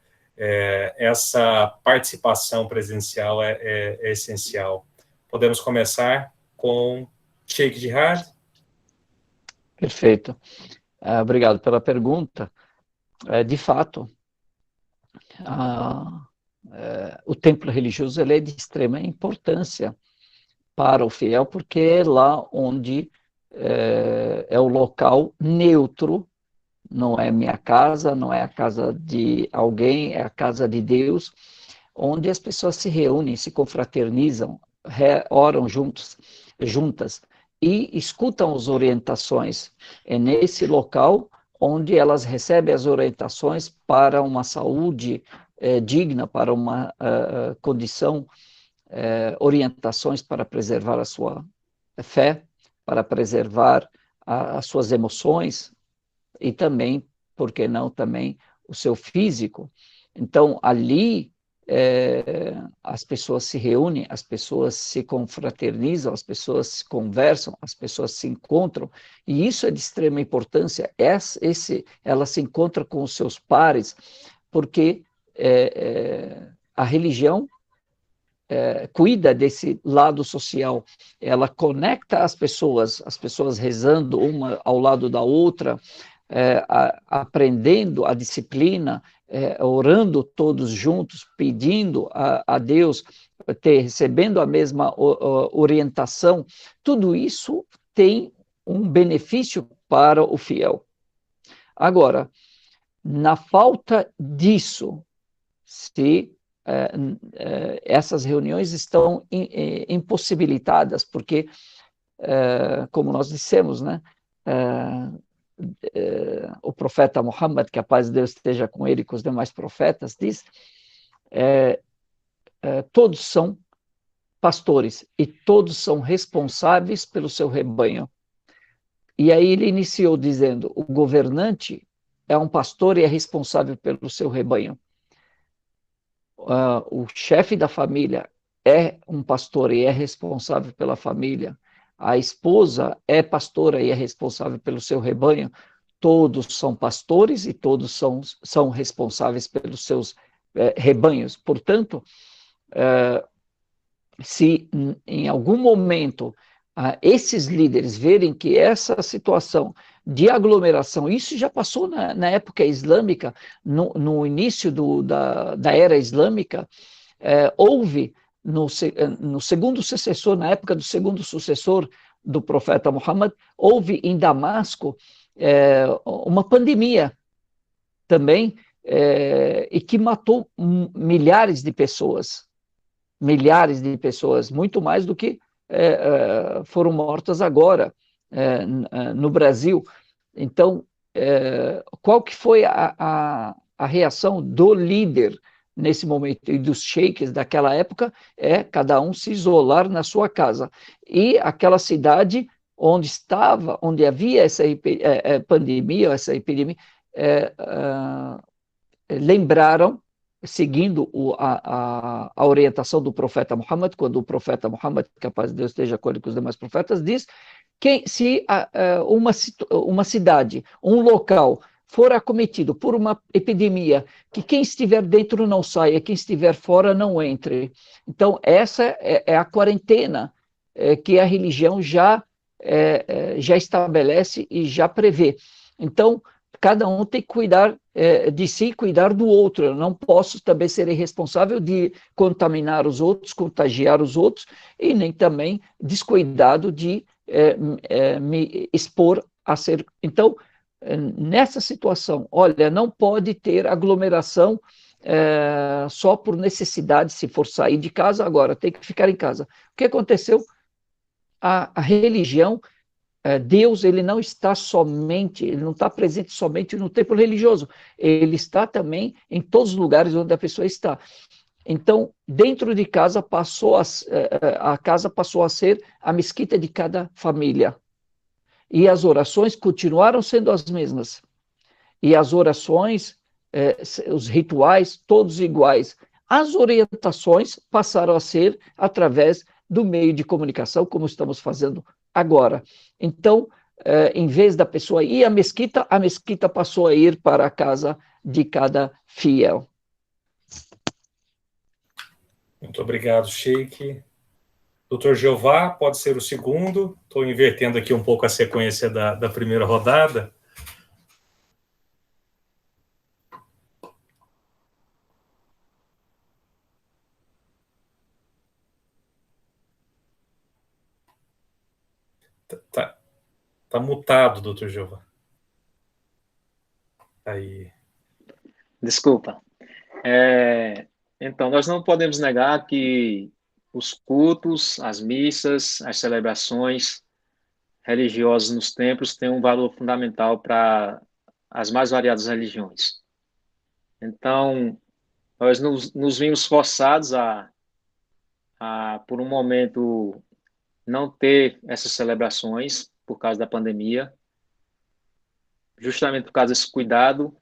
essa participação presencial é essencial. Podemos começar com Sheikh Jihad? Perfeito. Obrigado pela pergunta. De fato, o templo religioso ele é de extrema importância para o fiel, porque é lá onde é o local neutro, não é minha casa, não é a casa de alguém, é a casa de Deus, onde as pessoas se reúnem, se confraternizam, oram juntas e escutam as orientações. É nesse local onde elas recebem as orientações para uma saúde digna, para uma condição, orientações para preservar a sua fé, para preservar as suas emoções e também, por que não, também o seu físico. Então, ali as pessoas se reúnem, as pessoas se confraternizam, as pessoas se conversam, as pessoas se encontram, e isso é de extrema importância. Ela se encontra com os seus pares, porque a religião cuida desse lado social, ela conecta as pessoas rezando uma ao lado da outra, aprendendo a disciplina, orando todos juntos, pedindo a Deus, recebendo a mesma orientação. Tudo isso tem um benefício para o fiel. Agora, na falta disso, se essas reuniões estão impossibilitadas, porque, como nós dissemos, né, o profeta Muhammad, que a paz de Deus esteja com ele e com os demais profetas, diz, todos são pastores e todos são responsáveis pelo seu rebanho. E aí ele iniciou dizendo, o governante é um pastor e é responsável pelo seu rebanho. O chefe da família é um pastor e é responsável pela família. A esposa é pastora e é responsável pelo seu rebanho. Todos são pastores e todos são responsáveis pelos seus rebanhos. Portanto, se em algum momento esses líderes verem que essa situação de aglomeração, isso já passou na época islâmica, no início da era islâmica, houve no segundo sucessor, na época do segundo sucessor do profeta Muhammad, houve em Damasco uma pandemia também, e que matou milhares de pessoas, muito mais do que foram mortas agora no Brasil. Então, qual que foi a reação do líder nesse momento e dos sheiks daquela época? Cada um se isolar na sua casa. E aquela cidade onde havia essa pandemia, essa epidemia, lembraram, seguindo a orientação do profeta Muhammad, quando o profeta Muhammad, que a paz de Deus esteja com ele, com os demais profetas, diz que se uma cidade, um local, for acometido por uma epidemia, que quem estiver dentro não saia, quem estiver fora não entre. Então, essa é a quarentena que a religião já estabelece e já prevê. Então, cada um tem que cuidar de si e cuidar do outro. Eu não posso também ser irresponsável de contaminar os outros, contagiar os outros, e nem também descuidado de me expor a ser... Então, nessa situação, olha, não pode ter aglomeração só por necessidade, se for sair de casa, agora tem que ficar em casa. O que aconteceu? A religião, Deus, ele não está somente, ele não está presente somente no templo religioso, ele está também em todos os lugares onde a pessoa está. Então, dentro de casa, a casa passou a ser a mesquita de cada família. E as orações continuaram sendo as mesmas. E as orações, os rituais, todos iguais. As orientações passaram a ser através do meio de comunicação, como estamos fazendo agora. Então, em vez da pessoa ir à mesquita, a mesquita passou a ir para a casa de cada fiel. Muito obrigado, Sheik. Doutor Jeová, pode ser o segundo. Estou invertendo aqui um pouco a sequência da primeira rodada. Tá mutado, doutor Jeová. Aí. Desculpa. Então, nós não podemos negar que os cultos, as missas, as celebrações religiosas nos templos têm um valor fundamental para as mais variadas religiões. Então, nós nos vimos forçados a, por um momento, não ter essas celebrações por causa da pandemia, justamente por causa desse cuidado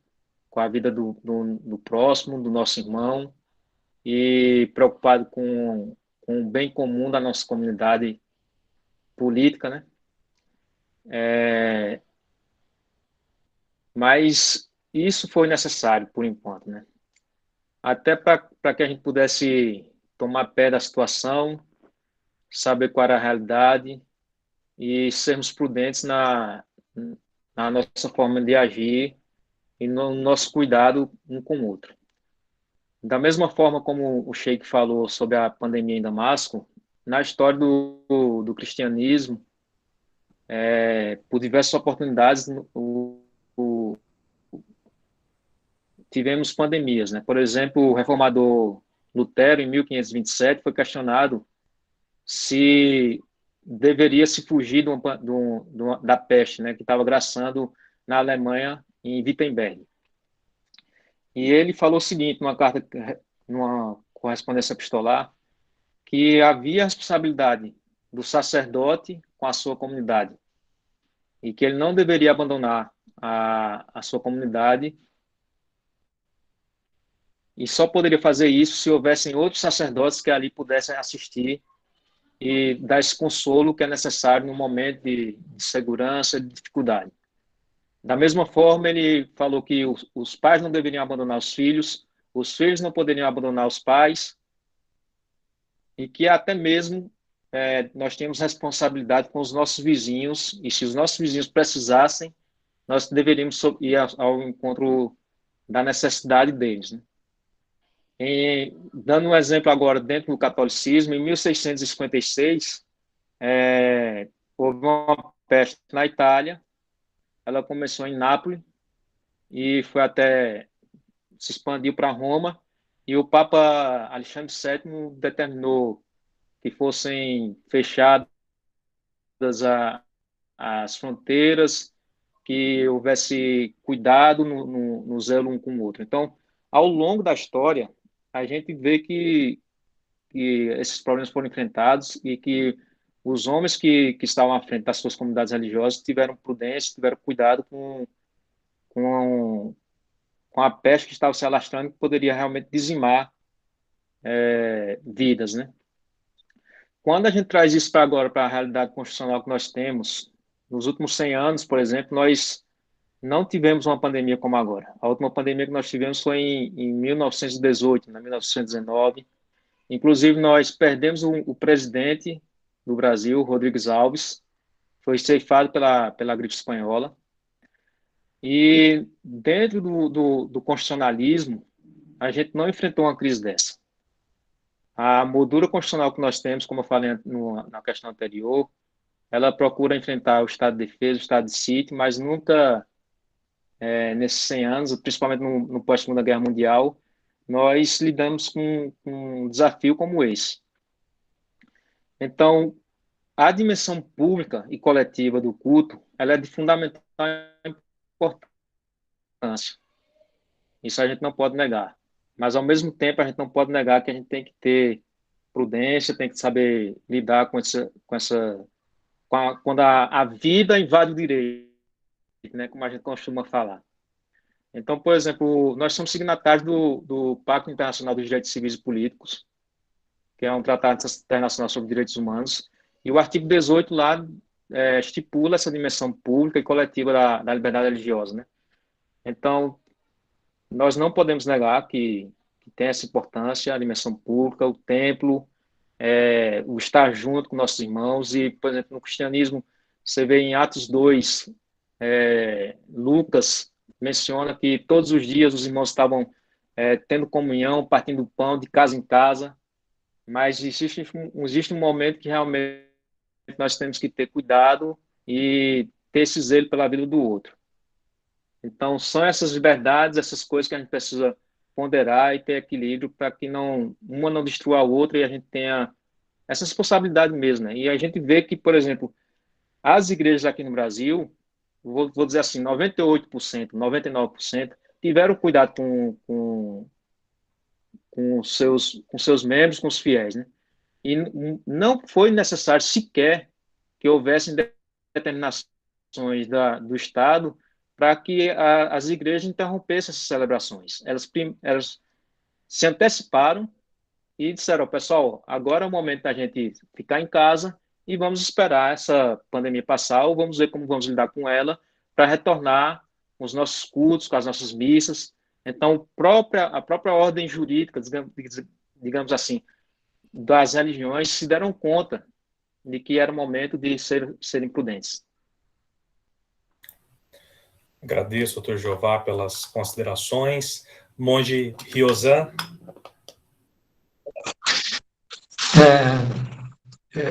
com a vida do próximo, do nosso irmão, e preocupado com o bem comum da nossa comunidade política, né? Mas isso foi necessário, por enquanto, né? Até para que a gente pudesse tomar pé da situação, saber qual era a realidade e sermos prudentes na nossa forma de agir e no nosso cuidado um com o outro. Da mesma forma como o Sheik falou sobre a pandemia em Damasco, na história do cristianismo, por diversas oportunidades, tivemos pandemias, né? Por exemplo, o reformador Lutero, em 1527, foi questionado se deveria se fugir da peste, né, que estava graçando na Alemanha, em Wittenberg. E ele falou o seguinte, numa correspondência epistolar, que havia a responsabilidade do sacerdote com a sua comunidade e que ele não deveria abandonar a sua comunidade e só poderia fazer isso se houvessem outros sacerdotes que ali pudessem assistir e dar esse consolo que é necessário no momento de segurança, de dificuldade. Da mesma forma, ele falou que os pais não deveriam abandonar os filhos não poderiam abandonar os pais, e que até mesmo nós temos responsabilidade com os nossos vizinhos, e se os nossos vizinhos precisassem, nós deveríamos ir ao encontro da necessidade deles, né? Dando um exemplo agora dentro do catolicismo, em 1656, houve uma peste na Itália, ela começou em Nápoles e foi até, se expandiu para Roma, e o Papa Alexandre VII determinou que fossem fechadas as fronteiras, que houvesse cuidado no zelo um com o outro. Então, ao longo da história, a gente vê que esses problemas foram enfrentados e que os homens que estavam à frente das suas comunidades religiosas tiveram prudência, tiveram cuidado com a peste que estava se alastrando, que poderia realmente dizimar vidas, né? Quando a gente traz isso para agora, para a realidade constitucional que nós temos, nos últimos 100 anos, por exemplo, nós não tivemos uma pandemia como agora. A última pandemia que nós tivemos foi em 1918, 1919. Inclusive, nós perdemos o presidente do Brasil, Rodrigues Alves, foi ceifado pela gripe espanhola. E dentro do constitucionalismo, a gente não enfrentou uma crise dessa. A moldura constitucional que nós temos, como eu falei na questão anterior, ela procura enfrentar o estado de defesa, o estado de sítio, mas nunca, nesses 100 anos, principalmente no pós-Segunda Guerra Mundial, nós lidamos com um desafio como esse. Então, a dimensão pública e coletiva do culto, ela é de fundamental importância. Isso a gente não pode negar. Mas, ao mesmo tempo, a gente não pode negar que a gente tem que ter prudência, tem que saber lidar quando a vida invade o direito, né, como a gente costuma falar. Então, por exemplo, nós somos signatários do Pacto Internacional dos Direitos Civis e Políticos, que é um tratado internacional sobre direitos humanos, e o artigo 18 lá estipula essa dimensão pública e coletiva da liberdade religiosa, né? Então, nós não podemos negar que tem essa importância, a dimensão pública, o templo, o estar junto com nossos irmãos. E, por exemplo, no cristianismo, você vê em Atos 2, Lucas menciona que todos os dias os irmãos estavam tendo comunhão, partindo pão de casa em casa, mas existe um momento que realmente nós temos que ter cuidado e ter esse zelo pela vida do outro. Então, são essas liberdades, essas coisas que a gente precisa ponderar e ter equilíbrio para que uma não destrua a outra e a gente tenha essa responsabilidade mesmo, né? E a gente vê que, por exemplo, as igrejas aqui no Brasil, vou dizer assim, 98%, 99% tiveram cuidado com seus membros, com os fiéis, né? E não foi necessário sequer que houvessem determinações do Estado para que as igrejas interrompessem essas celebrações. Elas se anteciparam e disseram, pessoal, agora é o momento da gente ficar em casa e vamos esperar essa pandemia passar, ou vamos ver como vamos lidar com ela para retornar com os nossos cultos, com as nossas missas. Então, a própria ordem jurídica, digamos assim, das religiões se deram conta de que era o momento de serem prudentes. Agradeço, doutor Jeová, pelas considerações. Monge Ryozan.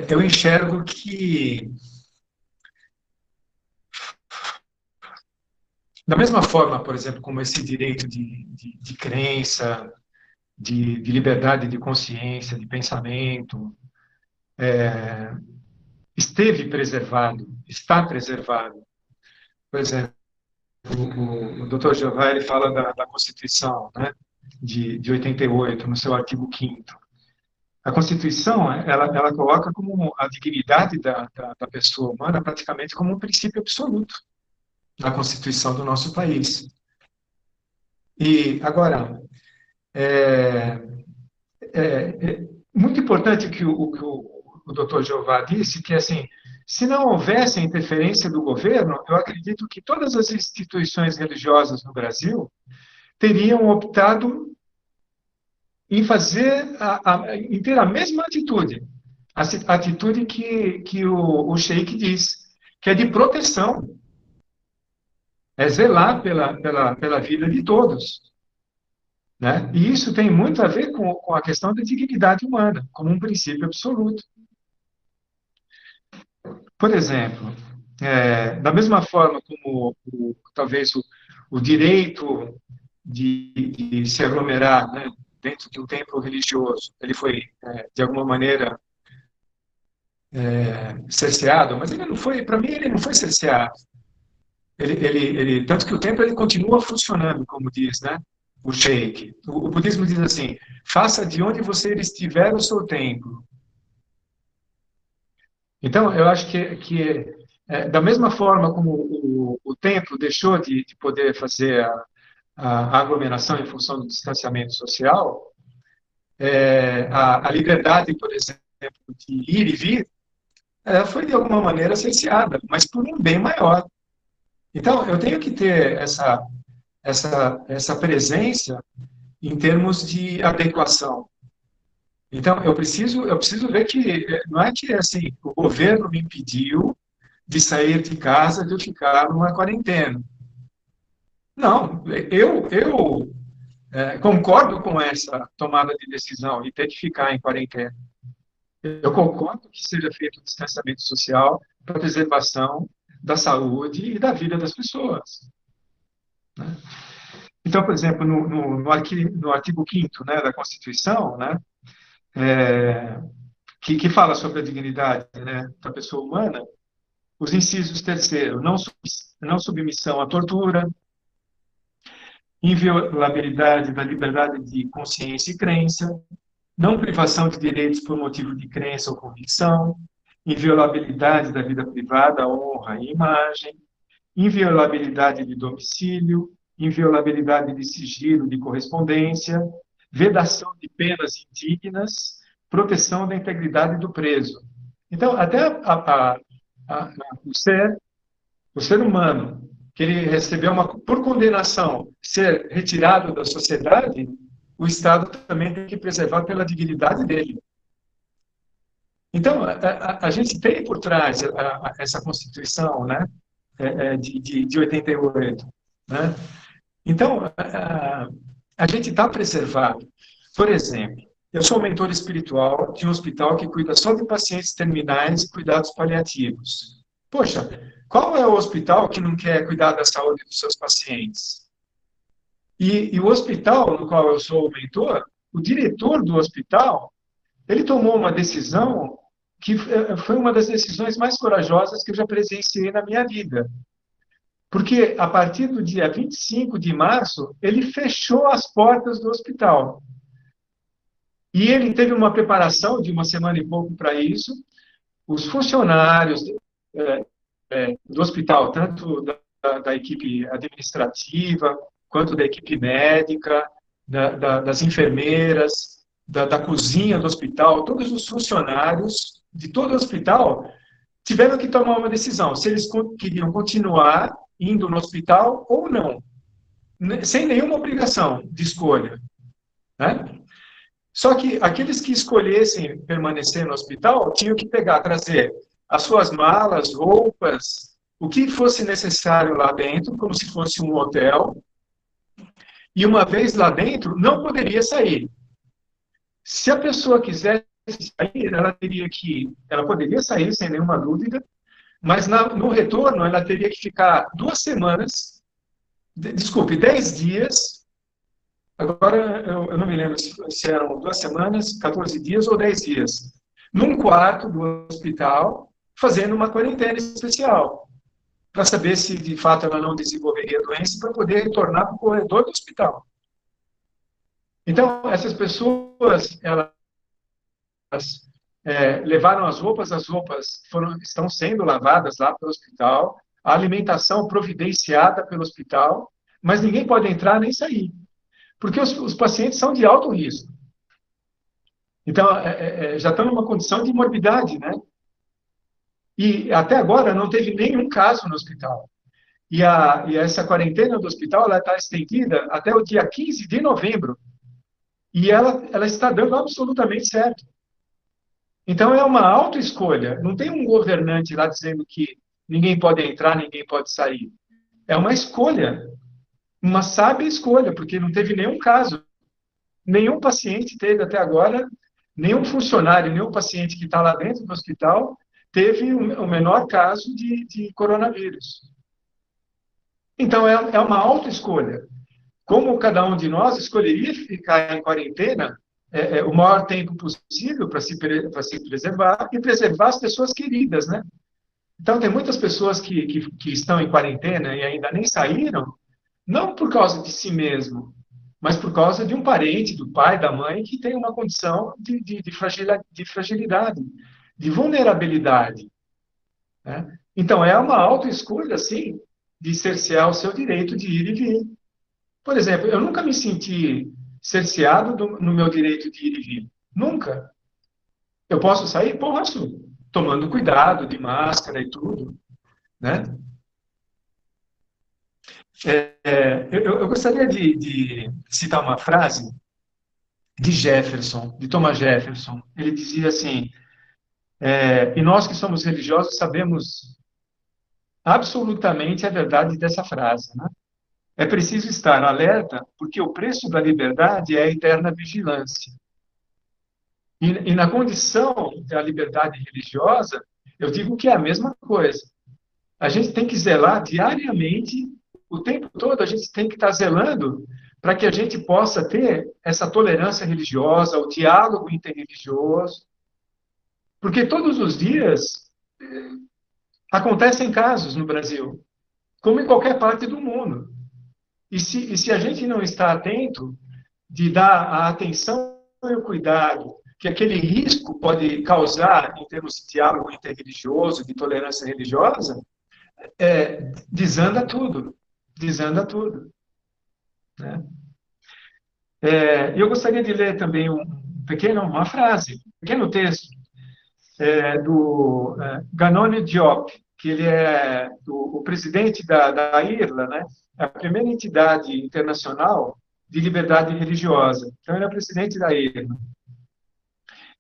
Eu enxergo que, da mesma forma, por exemplo, como esse direito de crença, de liberdade de consciência, de pensamento, esteve preservado, está preservado. Por exemplo, o Dr. Jeová, ele fala da Constituição, né, de 88, no seu artigo 5º. A Constituição, ela coloca como a dignidade da pessoa humana praticamente como um princípio absoluto na Constituição do nosso país. E, agora, muito importante que o Dr. Jeová disse, que, assim, se não houvesse a interferência do governo, eu acredito que todas as instituições religiosas no Brasil teriam optado em ter a mesma atitude, a atitude que o Sheik diz, que é de proteção, é zelar pela vida de todos. Né? E isso tem muito a ver com a questão da dignidade humana, como um princípio absoluto. Por exemplo, da mesma forma como talvez o direito de se aglomerar, né, dentro de um templo religioso, ele foi, de alguma maneira, cerceado, mas ele não foi, para mim, ele não foi cerceado. Tanto que o templo ele continua funcionando, como diz, né? O Sheik. O budismo diz assim: faça de onde você estiver o seu templo. Então, eu acho que da mesma forma como o templo deixou de poder fazer a aglomeração em função do distanciamento social, a liberdade, por exemplo, de ir e vir, foi de alguma maneira cerceada, mas por um bem maior. Então, eu tenho que ter essa presença em termos de adequação. Então, eu preciso ver que não é que assim, o governo me impediu de sair de casa, de eu ficar numa quarentena. Não, eu concordo com essa tomada de decisão e ter que ficar em quarentena. Eu concordo que seja feito o distanciamento social para a preservação da saúde e da vida das pessoas. Né? Então, por exemplo, no artigo 5º, né, da Constituição, né, que fala sobre a dignidade, né, da pessoa humana, os incisos 3º, não submissão à tortura, inviolabilidade da liberdade de consciência e crença, não privação de direitos por motivo de crença ou convicção, inviolabilidade da vida privada, honra e imagem, inviolabilidade de domicílio, inviolabilidade de sigilo de correspondência, vedação de penas indignas, proteção da integridade do preso. Então, até o ser humano, que ele recebeu por condenação ser retirado da sociedade, o Estado também tem que preservar pela dignidade dele. Então, a gente tem por trás essa Constituição, né, de 88, né? Então, a gente está preservado. Por exemplo, eu sou mentor espiritual de um hospital que cuida só de pacientes terminais e cuidados paliativos. Poxa, qual é o hospital que não quer cuidar da saúde dos seus pacientes? E o hospital no qual eu sou o mentor, o diretor do hospital, ele tomou uma decisão que foi uma das decisões mais corajosas que eu já presenciei na minha vida. Porque, a partir do dia 25 de março, ele fechou as portas do hospital. E ele teve uma preparação de uma semana e pouco para isso. Os funcionários do hospital, tanto da equipe administrativa, quanto da equipe médica, das enfermeiras, da cozinha do hospital, todos os funcionários de todo o hospital tiveram que tomar uma decisão, se eles queriam continuar indo no hospital ou não, sem nenhuma obrigação de escolha. Né? Só que aqueles que escolhessem permanecer no hospital tinham que trazer as suas malas, roupas, o que fosse necessário lá dentro, como se fosse um hotel, e uma vez lá dentro, não poderia sair. Se a pessoa quisesse sair, ela poderia sair sem nenhuma dúvida, mas no retorno ela teria que ficar 2 semanas, 10 dias, agora eu não me lembro se eram 2 semanas, 14 dias ou 10 dias, num quarto do hospital, fazendo uma quarentena especial, para saber se de fato ela não desenvolveria a doença, para poder retornar para o corredor do hospital. Então, essas pessoas, elas levaram as roupas estão sendo lavadas lá pelo hospital, a alimentação providenciada pelo hospital, mas ninguém pode entrar nem sair, porque os pacientes são de alto risco. Então, já estão numa condição de morbidade, né? E até agora não teve nenhum caso no hospital. E essa quarentena do hospital ela está estendida até o dia 15 de novembro. E ela está dando absolutamente certo. Então, é uma autoescolha. Não tem um governante lá dizendo que ninguém pode entrar, ninguém pode sair. É uma escolha, uma sábia escolha, porque não teve nenhum caso. Nenhum paciente teve até agora, nenhum funcionário, nenhum paciente que está lá dentro do hospital teve o menor caso de coronavírus. Então, é uma autoescolha. Como cada um de nós escolheria ficar em quarentena o maior tempo possível para se preservar e preservar as pessoas queridas, né? Então, tem muitas pessoas que estão em quarentena e ainda nem saíram, não por causa de si mesmo, mas por causa de um parente, do pai, da mãe, que tem uma condição de fragilidade, de vulnerabilidade. Né? Então, é uma autoescolha, sim, de cercear o seu direito de ir e vir. Por exemplo, eu nunca me senti cerceado no meu direito de ir e vir. Nunca. Eu posso sair? Posso. Tomando cuidado, de máscara e tudo. Né? Eu gostaria de citar uma frase de Jefferson, de Thomas Jefferson. Ele dizia assim, e nós que somos religiosos sabemos absolutamente a verdade dessa frase, né? É preciso estar alerta, porque o preço da liberdade é a eterna vigilância. E na condição da liberdade religiosa, eu digo que é a mesma coisa. A gente tem que zelar diariamente, o tempo todo a gente tem que estar zelando para que a gente possa ter essa tolerância religiosa, o diálogo interreligioso. Porque todos os dias acontecem casos no Brasil, como em qualquer parte do mundo. E se a gente não está atento de dar a atenção e o cuidado que aquele risco pode causar em termos de diálogo interreligioso, de tolerância religiosa, desanda tudo. Desanda tudo. Né? Eu gostaria de ler também uma frase, um pequeno texto do Ganoni Diop, que ele é o presidente da IRLA, né? A primeira entidade internacional de liberdade religiosa. Então, ele é o presidente da IRLA.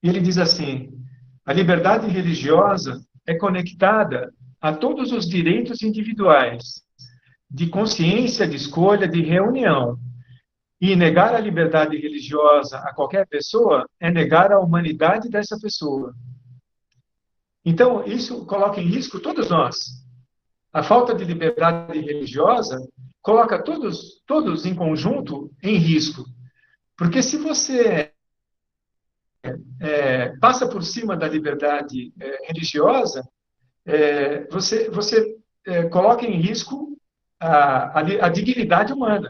E ele diz assim, a liberdade religiosa é conectada a todos os direitos individuais, de consciência, de escolha, de reunião. E negar a liberdade religiosa a qualquer pessoa é negar a humanidade dessa pessoa. Então, isso coloca em risco todos nós. A falta de liberdade religiosa coloca todos em conjunto em risco. Porque se você passa por cima da liberdade religiosa, você coloca em risco a dignidade humana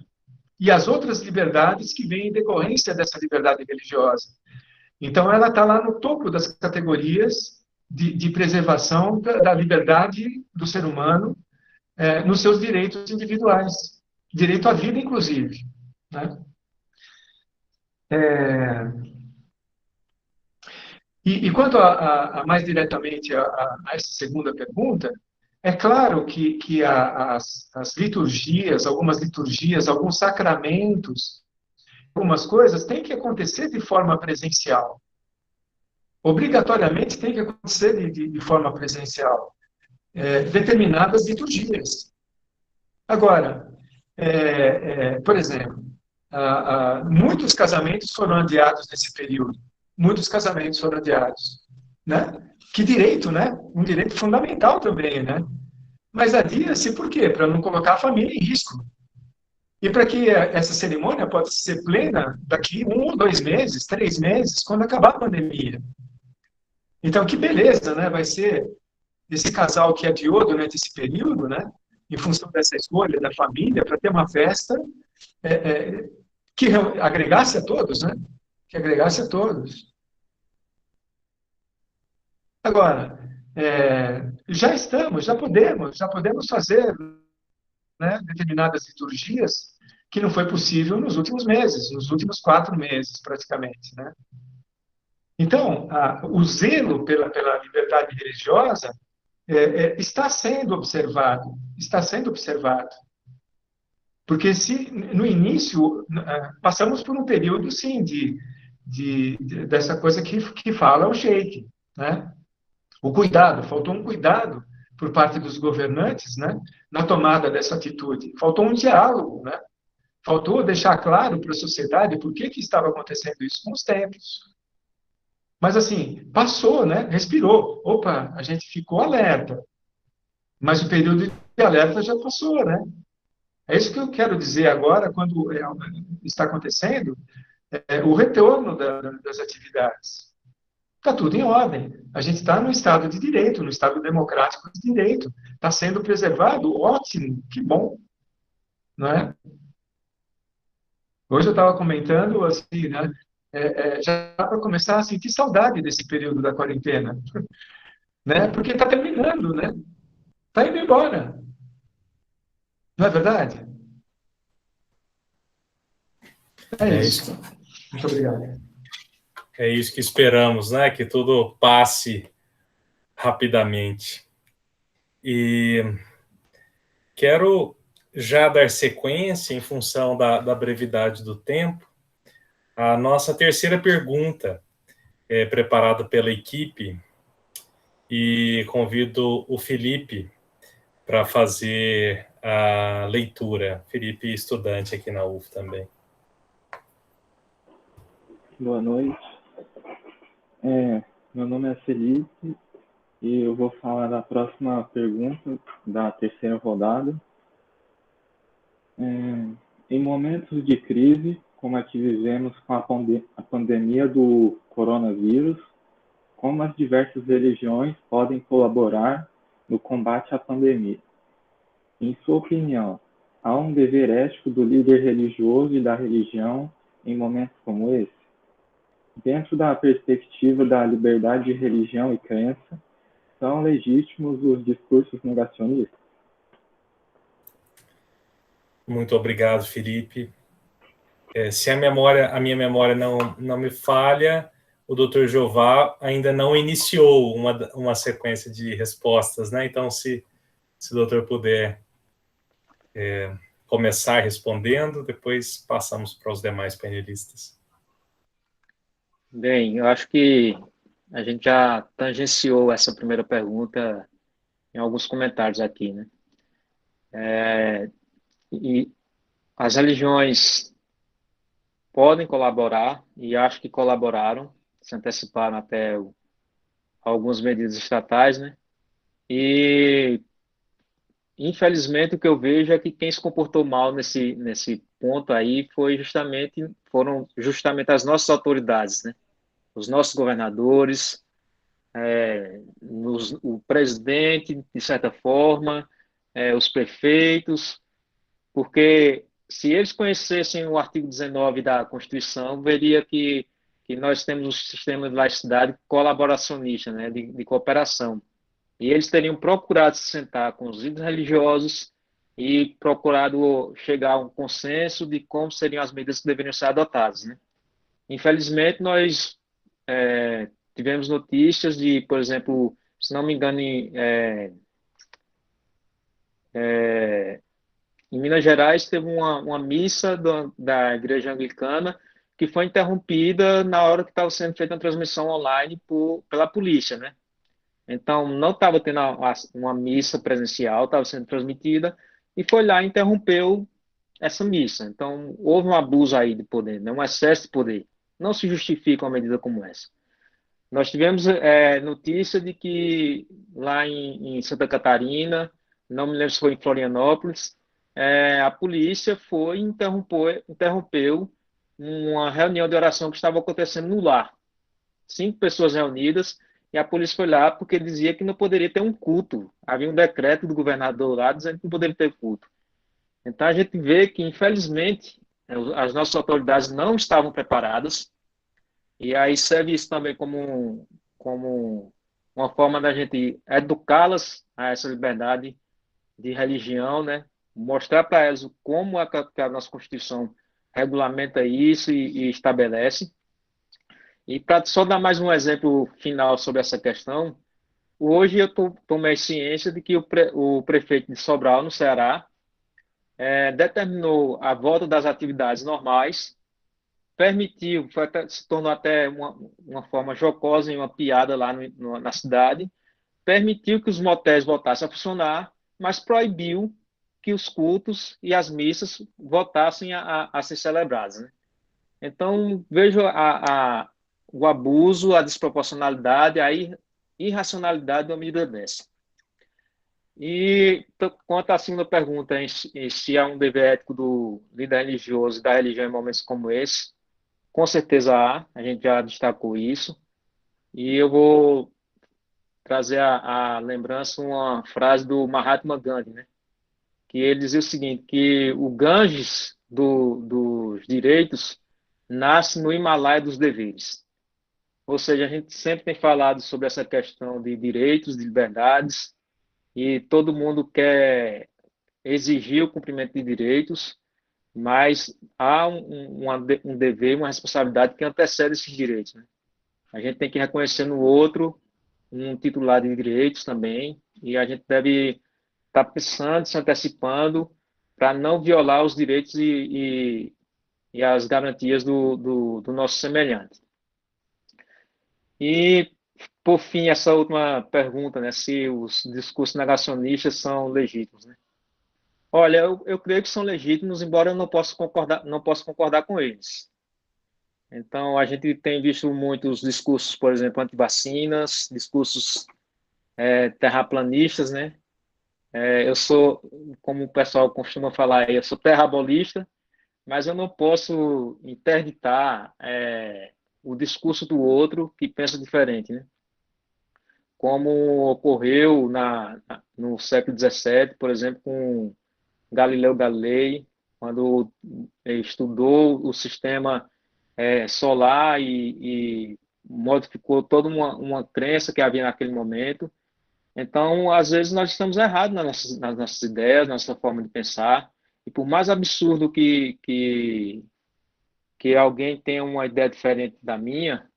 e as outras liberdades que vêm em decorrência dessa liberdade religiosa. Então, ela está lá no topo das categorias de preservação da liberdade do ser humano nos seus direitos individuais. Direito à vida, inclusive. Né? E quanto mais diretamente a essa segunda pergunta, é claro que as liturgias, alguns sacramentos, algumas coisas têm que acontecer de forma presencial. Obrigatoriamente tem que acontecer de forma presencial. Determinadas liturgias. Agora, por exemplo, muitos casamentos foram adiados nesse período. Muitos casamentos foram adiados. Né? Que direito, né? Um direito fundamental também, né? Mas adia-se por quê? Para não colocar a família em risco. E para que essa cerimônia possa ser plena daqui 1 ou 2 meses, 3 meses, quando acabar a pandemia. Então, que beleza, né? Vai ser esse casal que adiou durante esse período, né? Em função dessa escolha da família, para ter uma festa que agregasse a todos, né? Que agregasse a todos. Agora, já podemos fazer, né, determinadas liturgias que não foi possível nos últimos meses, nos últimos 4 meses, praticamente, né? Então, o zelo pela liberdade religiosa está sendo observado. Porque se no início passamos por um período, sim, dessa coisa que fala o sheik. né? O cuidado, faltou um cuidado por parte dos governantes, né, na tomada dessa atitude. Faltou um diálogo, né? Faltou deixar claro para a sociedade por que estava acontecendo isso com os tempos. Mas assim, passou, né? Respirou. Opa, a gente ficou alerta. Mas o período de alerta já passou, né? É isso que eu quero dizer agora, quando está acontecendo o retorno das atividades. Está tudo em ordem. A gente está no Estado de Direito, no Estado democrático de direito. Está sendo preservado, ótimo, que bom. Não é? Hoje eu estava comentando, assim, né? Já dá para começar a sentir saudade desse período da quarentena, né? Porque está terminando, né? Está indo embora. Não é verdade? É isso. Muito obrigado. É isso que esperamos, né? Que tudo passe rapidamente. E quero já dar sequência, em função da brevidade do tempo, a nossa terceira pergunta, preparada pela equipe, e convido o Felipe para fazer a leitura. Felipe, estudante aqui na UF também. Boa noite. Meu nome é Felipe e eu vou falar da próxima pergunta da terceira rodada. Em momentos de crise, como a que vivemos com a pandemia do coronavírus, como as diversas religiões podem colaborar no combate à pandemia? Em sua opinião, há um dever ético do líder religioso e da religião em momentos como esse? Dentro da perspectiva da liberdade de religião e crença, são legítimos os discursos negacionistas? Muito obrigado, Felipe. Se a minha memória não me falha, o Dr. Jeová ainda não iniciou uma sequência de respostas, né? Então, se o doutor puder começar respondendo, depois passamos para os demais painelistas. Bem, eu acho que a gente já tangenciou essa primeira pergunta em alguns comentários aqui, né? E as religiões podem colaborar, e acho que colaboraram, se anteciparam até algumas medidas estatais, né? E, infelizmente, o que eu vejo é que quem se comportou mal nesse ponto aí foram justamente as nossas autoridades, né? Os nossos governadores, o presidente, de certa forma, os prefeitos, porque se eles conhecessem o artigo 19 da Constituição, veria que nós temos um sistema de laicidade colaboracionista, né, de cooperação. E eles teriam procurado se sentar com os líderes religiosos e procurado chegar a um consenso de como seriam as medidas que deveriam ser adotadas, né? Infelizmente, nós tivemos notícias de, por exemplo, se não me engano, em Minas Gerais teve uma missa da Igreja Anglicana que foi interrompida na hora que estava sendo feita uma transmissão online pela polícia, né? Então, não estava tendo uma missa presencial, estava sendo transmitida, e foi lá e interrompeu essa missa. Então, houve um abuso aí de poder, né? Um excesso de poder. Não se justifica uma medida como essa. Nós tivemos notícia de que lá em Santa Catarina, não me lembro se foi em Florianópolis, a polícia foi e interrompeu uma reunião de oração que estava acontecendo no lar. 5 pessoas reunidas, e a polícia foi lá porque dizia que não poderia ter um culto. Havia um decreto do governador lá dizendo que não poderia ter culto. Então a gente vê que, infelizmente, as nossas autoridades não estavam preparadas, e aí serve isso também como uma forma da gente educá-las a essa liberdade de religião, né? Mostrar para elas como que a nossa Constituição regulamenta isso e estabelece. E para só dar mais um exemplo final sobre essa questão, hoje eu tomei ciência de que o prefeito de Sobral, no Ceará, determinou a volta das atividades normais se tornou até uma forma jocosa e uma piada lá na cidade, permitiu que os motéis voltassem a funcionar, mas proibiu que os cultos e as missas voltassem a ser celebrados, né? Então, vejo o abuso, a desproporcionalidade, a irracionalidade de uma medida dessa. E quanto à segunda pergunta, se há um dever ético do líder religioso e da religião em momentos como esse, com certeza há, a gente já destacou isso. E eu vou trazer à lembrança uma frase do Mahatma Gandhi, né? Que ele dizia o seguinte, que o Ganges dos direitos nasce no Himalaia dos deveres. Ou seja, a gente sempre tem falado sobre essa questão de direitos, de liberdades, e todo mundo quer exigir o cumprimento de direitos, mas há um dever, uma responsabilidade que antecede esses direitos, né? A gente tem que reconhecer no outro um titular de direitos também, e a gente deve estar pensando, se antecipando, para não violar os direitos e as garantias do nosso semelhante. E, por fim, essa última pergunta, né, se os discursos negacionistas são legítimos, né? Olha, eu creio que são legítimos, embora eu não possa concordar com eles. Então, a gente tem visto muitos discursos, por exemplo, anti-vacinas, discursos terraplanistas, né? Eu sou, como o pessoal costuma falar, eu sou terrabolista, mas eu não posso interditar o discurso do outro que pensa diferente, né? Como ocorreu no século XVII, por exemplo, com Galileu Galilei, quando estudou o sistema solar e modificou toda uma crença que havia naquele momento. Então, às vezes, nós estamos errados nas nossas ideias, na nossa forma de pensar, e por mais absurdo que alguém tenha uma ideia diferente da minha,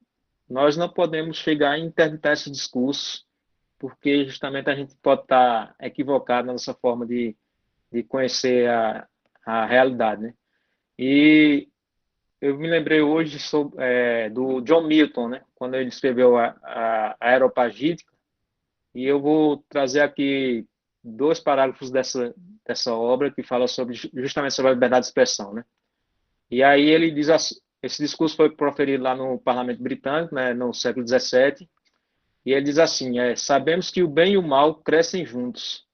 nós não podemos chegar a interditar esses discursos, porque justamente a gente pode estar equivocado na nossa forma de conhecer a realidade, né? E eu me lembrei hoje do John Milton, né? Quando ele escreveu a Areopagítica, e eu vou trazer aqui 2 parágrafos dessa obra que fala justamente sobre a liberdade de expressão, né? E aí ele diz assim, esse discurso foi proferido lá no Parlamento Britânico, né, no século XVII, e ele diz assim, sabemos que o bem e o mal crescem juntos,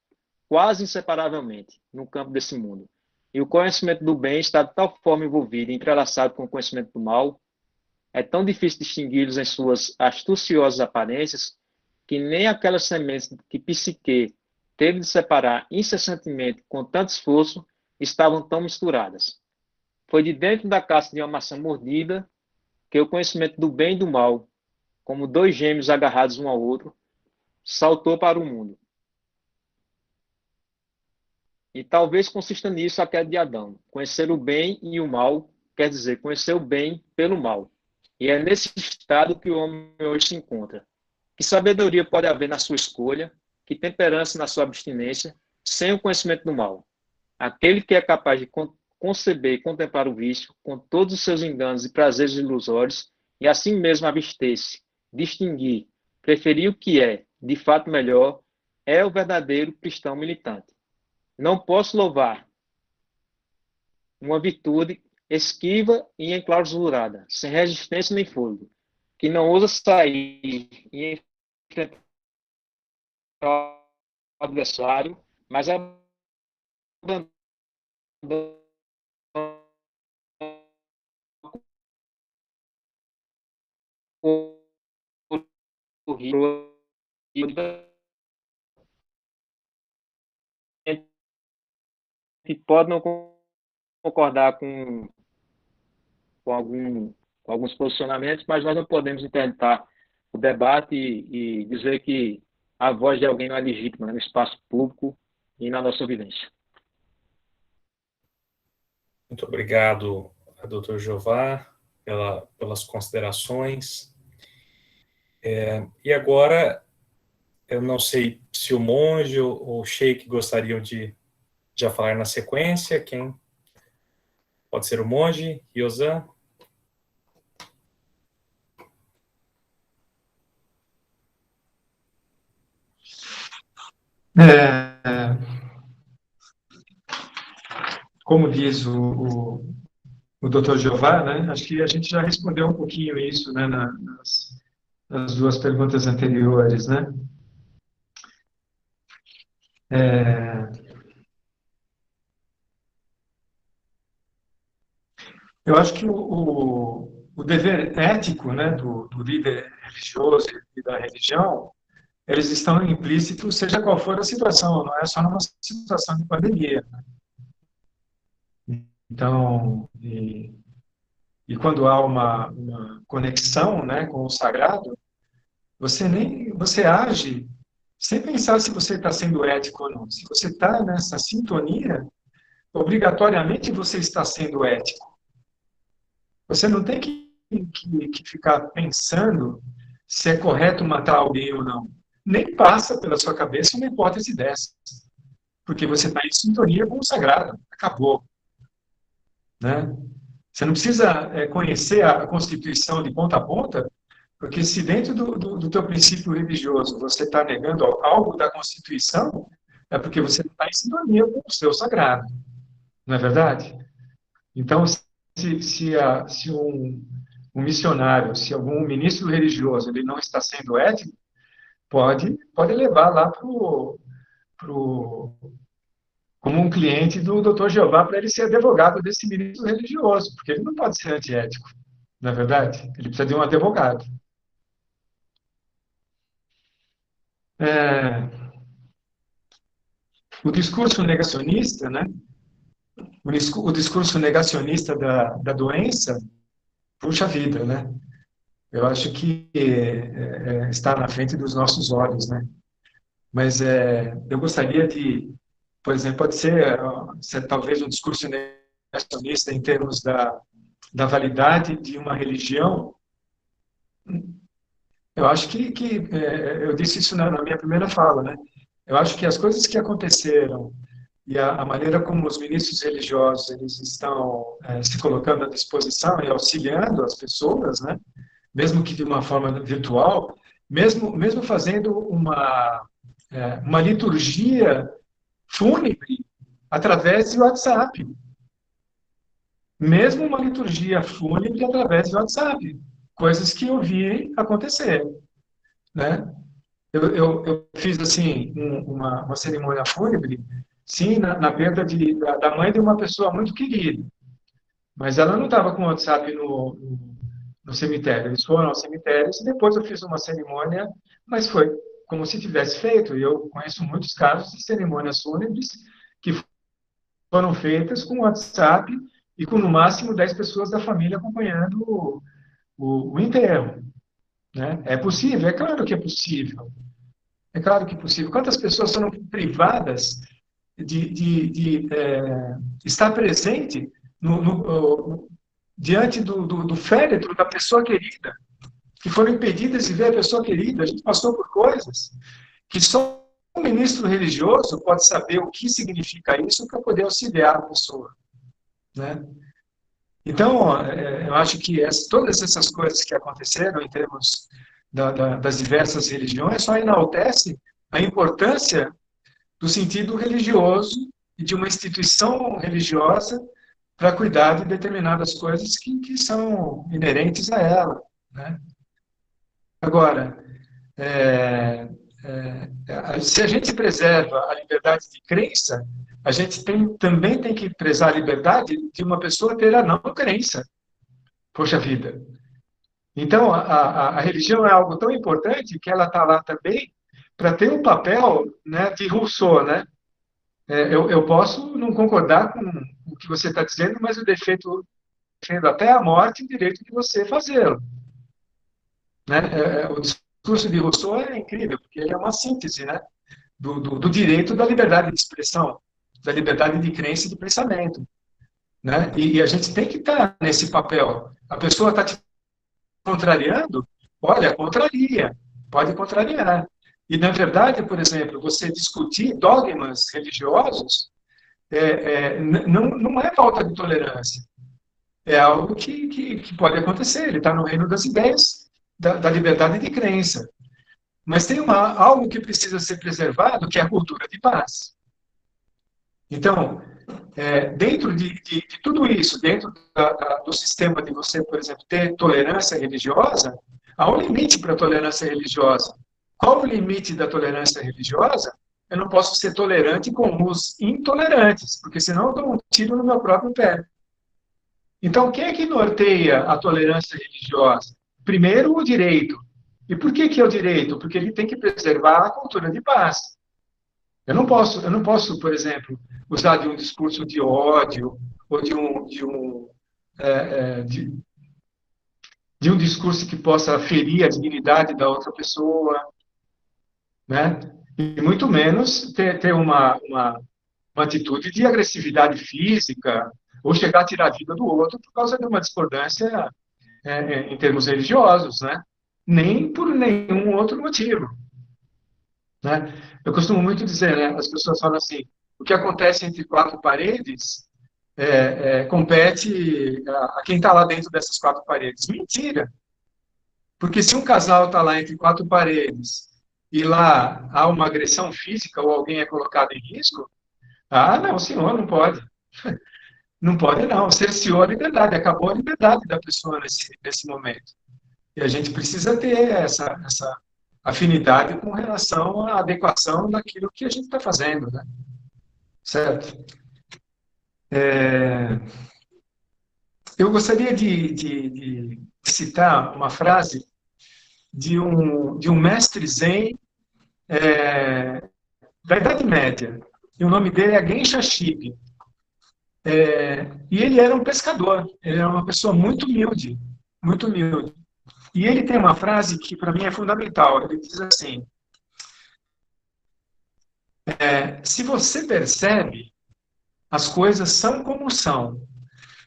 quase inseparavelmente, no campo desse mundo. E o conhecimento do bem está de tal forma envolvido e entrelaçado com o conhecimento do mal, é tão difícil distingui-los em suas astuciosas aparências, que nem aquelas sementes que Psique teve de separar incessantemente com tanto esforço estavam tão misturadas. Foi de dentro da casca de uma maçã mordida que o conhecimento do bem e do mal, como 2 gêmeos agarrados um ao outro, saltou para o mundo. E talvez consista nisso a queda de Adão. Conhecer o bem e o mal quer dizer conhecer o bem pelo mal. E é nesse estado que o homem hoje se encontra. Que sabedoria pode haver na sua escolha, que temperança na sua abstinência, sem o conhecimento do mal? Aquele que é capaz de conceber e contemplar o vício, com todos os seus enganos e prazeres ilusórios, e assim mesmo abster-se, distinguir, preferir o que é, de fato, melhor, é o verdadeiro cristão militante. Não posso louvar uma virtude esquiva e enclausurada, sem resistência nem fôlego, que não ousa sair e enfrentar o adversário, mas abandona o rio que pode não concordar com alguns posicionamentos, mas nós não podemos interditar o debate e dizer que a voz de alguém não é legítima, né, no espaço público e na nossa vivência. Muito obrigado, Dr. Jeová, pelas considerações. E agora, eu não sei se o monge ou o sheik gostariam de já falar na sequência. Quem? Pode ser o monge, Ryosan? Como diz o Dr. Jeová, né? Acho que a gente já respondeu um pouquinho isso, né, nas duas perguntas anteriores, né? Eu acho que o dever ético, né, do líder religioso e da religião, eles estão implícitos, seja qual for a situação, não é só numa situação de pandemia. Então, e quando há uma conexão, né, com o sagrado, você age sem pensar se você está sendo ético ou não. Se você está nessa sintonia, obrigatoriamente você está sendo ético. Você não tem que ficar pensando se é correto matar alguém ou não. Nem passa pela sua cabeça uma hipótese dessa. Porque você está em sintonia com o sagrado. Acabou. Né? Você não precisa conhecer a Constituição de ponta a ponta, porque se dentro do teu princípio religioso você está negando algo da Constituição, é porque você não está em sintonia com o seu sagrado. Não é verdade? Então, se um missionário, se algum ministro religioso ele não está sendo ético, pode levar lá como um cliente do Dr. Jeová para ele ser advogado desse ministro religioso, porque ele não pode ser antiético, não é verdade? Ele precisa de um advogado. O discurso negacionista, né? O discurso negacionista da doença, puxa vida, né? Eu acho que está na frente dos nossos olhos, né? Mas eu gostaria de, por exemplo, pode ser talvez um discurso negacionista em termos da validade de uma religião. Eu acho que eu disse isso na minha primeira fala, né? Eu acho que as coisas que aconteceram e a maneira como os ministros religiosos eles estão se colocando à disposição e auxiliando as pessoas, né? Mesmo que de uma forma virtual, mesmo fazendo uma liturgia fúnebre através do WhatsApp. Mesmo uma liturgia fúnebre através do WhatsApp. Coisas que eu vi acontecer. Né? Eu fiz assim uma cerimônia fúnebre, sim, na perda da mãe de uma pessoa muito querida. Mas ela não estava com o WhatsApp no cemitério. Eles foram ao cemitério e depois eu fiz uma cerimônia, mas foi como se tivesse feito. E eu conheço muitos casos de cerimônias fúnebres que foram feitas com o WhatsApp e com no máximo 10 pessoas da família acompanhando o enterro. Né? É possível? É claro que é possível. É claro que é possível. Quantas pessoas foram privadas de estar presente diante do féretro da pessoa querida, que foram impedidas de ver a pessoa querida? A gente passou por coisas que só um ministro religioso pode saber o que significa isso para poder auxiliar a pessoa. Né? Então, eu acho que todas essas coisas que aconteceram em termos das diversas religiões só enaltece a importância do sentido religioso e de uma instituição religiosa para cuidar de determinadas coisas que são inerentes a ela. Né? Agora, se a gente preserva a liberdade de crença, a gente também tem que prezar a liberdade de uma pessoa ter a não crença. Poxa vida. Então, a religião é algo tão importante que ela está lá também para ter um papel, né, de Rousseau. Né? Eu posso não concordar com o que você está dizendo, mas eu defendo até a morte o direito de você fazê-lo. Né? O discurso de Rousseau é incrível, porque ele é uma síntese, né, do direito da liberdade de expressão, da liberdade de crença e de pensamento. Né? E a gente tem que estar nesse papel. A pessoa está te contrariando? Olha, contraria. Pode contrariar. E, na verdade, por exemplo, você discutir dogmas religiosos não é falta de tolerância. É algo que pode acontecer. Ele está no reino das ideias, da liberdade de crença. Mas tem algo que precisa ser preservado, que é a cultura de paz. Então, dentro de tudo isso, dentro do sistema de você, por exemplo, ter tolerância religiosa, há um limite para a tolerância religiosa. Qual o limite da tolerância religiosa? Eu não posso ser tolerante com os intolerantes, porque senão eu dou um tiro no meu próprio pé. Então, quem é que norteia a tolerância religiosa? Primeiro, o direito. E por que é o direito? Porque ele tem que preservar a cultura de paz. Eu não posso, por exemplo, usar de um discurso de ódio ou de um discurso que possa ferir a dignidade da outra pessoa, né? E muito menos ter uma atitude de agressividade física ou chegar a tirar a vida do outro por causa de uma discordância em termos religiosos, né? Nem por nenhum outro motivo, né? Eu costumo muito dizer, né? As pessoas falam assim, o que acontece entre quatro paredes compete a quem está lá dentro dessas quatro paredes. Mentira! Porque se um casal está lá entre quatro paredes e lá há uma agressão física ou alguém é colocado em risco, não, senhor, não pode. Não pode, não. Cerceou a liberdade, acabou a liberdade da pessoa nesse momento. E a gente precisa ter essa afinidade com relação à adequação daquilo que a gente está fazendo, né? Certo? Eu gostaria de citar uma frase de um mestre zen da Idade Média. E o nome dele é Gensha Shibi. E ele era um pescador. Ele era uma pessoa muito humilde. Muito humilde. E ele tem uma frase que, para mim, é fundamental. Ele diz assim, se você percebe, as coisas são como são.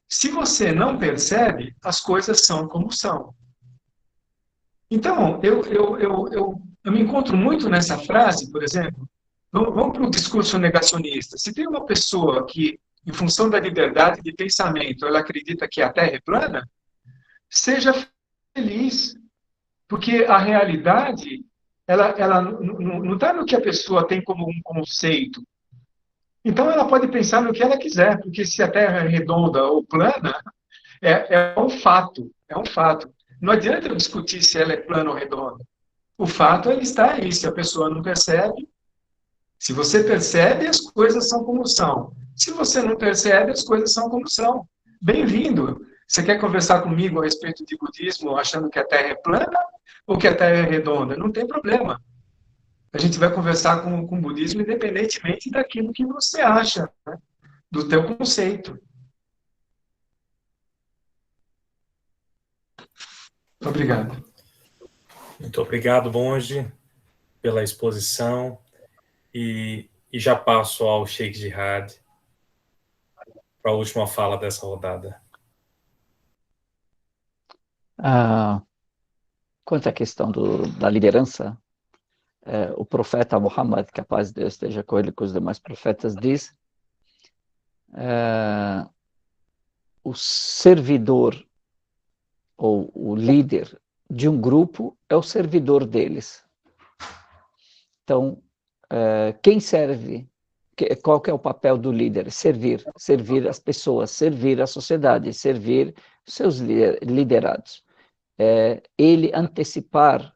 Se você não percebe, as coisas são como são. Então, eu me encontro muito nessa frase, por exemplo, vamos para o discurso negacionista. Se tem uma pessoa que, em função da liberdade de pensamento, ela acredita que a Terra é plana, seja feliz, porque a realidade, ela não está no que a pessoa tem como um conceito. Então, ela pode pensar no que ela quiser, porque se a Terra é redonda ou plana, é um fato, é um fato. Não adianta eu discutir se ela é plana ou redonda. O fato, ele está aí. Se a pessoa não percebe, se você percebe, as coisas são como são. Se você não percebe, as coisas são como são. Bem-vindo. Você quer conversar comigo a respeito de budismo achando que a Terra é plana ou que a Terra é redonda? Não tem problema. A gente vai conversar com o budismo independentemente daquilo que você acha, né? Do teu conceito. Obrigado. Muito obrigado, monge, pela exposição. E já passo ao Sheikh Jihad para a última fala dessa rodada. Quanto à questão da liderança, o profeta Muhammad, que a paz de Deus esteja com ele e com os demais profetas, diz: o servidor ou o líder de um grupo é o servidor deles. Então, quem serve, qual que é o papel do líder? Servir as pessoas, servir a sociedade, servir seus liderados. Ele antecipar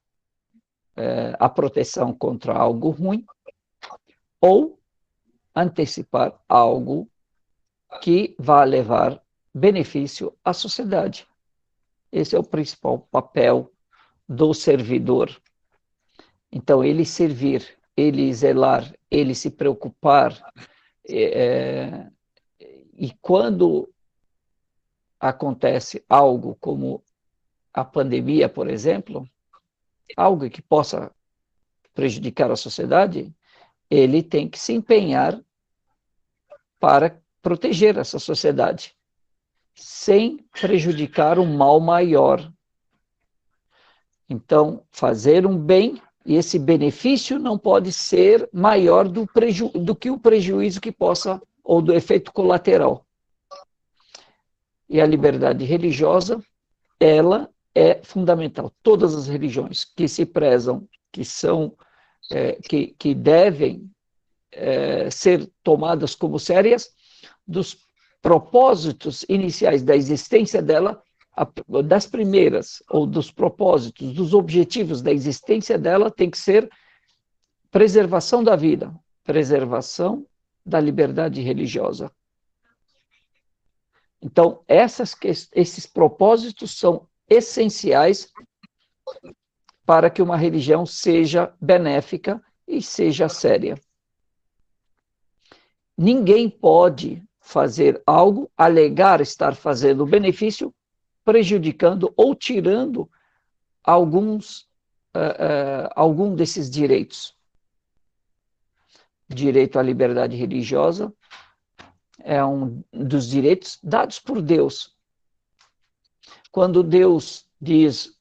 a proteção contra algo ruim ou antecipar algo que vá levar benefício à sociedade. Esse é o principal papel do servidor. Então, ele servir, ele zelar, ele se preocupar. E quando acontece algo como a pandemia, por exemplo, algo que possa prejudicar a sociedade, ele tem que se empenhar para proteger essa sociedade, sem prejudicar um mal maior. Então, fazer um bem, e esse benefício não pode ser maior do que o prejuízo que possa, ou do efeito colateral. E a liberdade religiosa, ela é fundamental. Todas as religiões que se prezam, que são, que devem ser tomadas como sérias, dos propósitos iniciais da existência dela, das primeiras, ou dos propósitos, dos objetivos da existência dela, tem que ser preservação da vida, preservação da liberdade religiosa. Então, esses propósitos são essenciais para que uma religião seja benéfica e seja séria. Ninguém pode fazer algo, alegar estar fazendo benefício, prejudicando ou tirando algum desses direitos. Direito à liberdade religiosa é um dos direitos dados por Deus. Quando Deus diz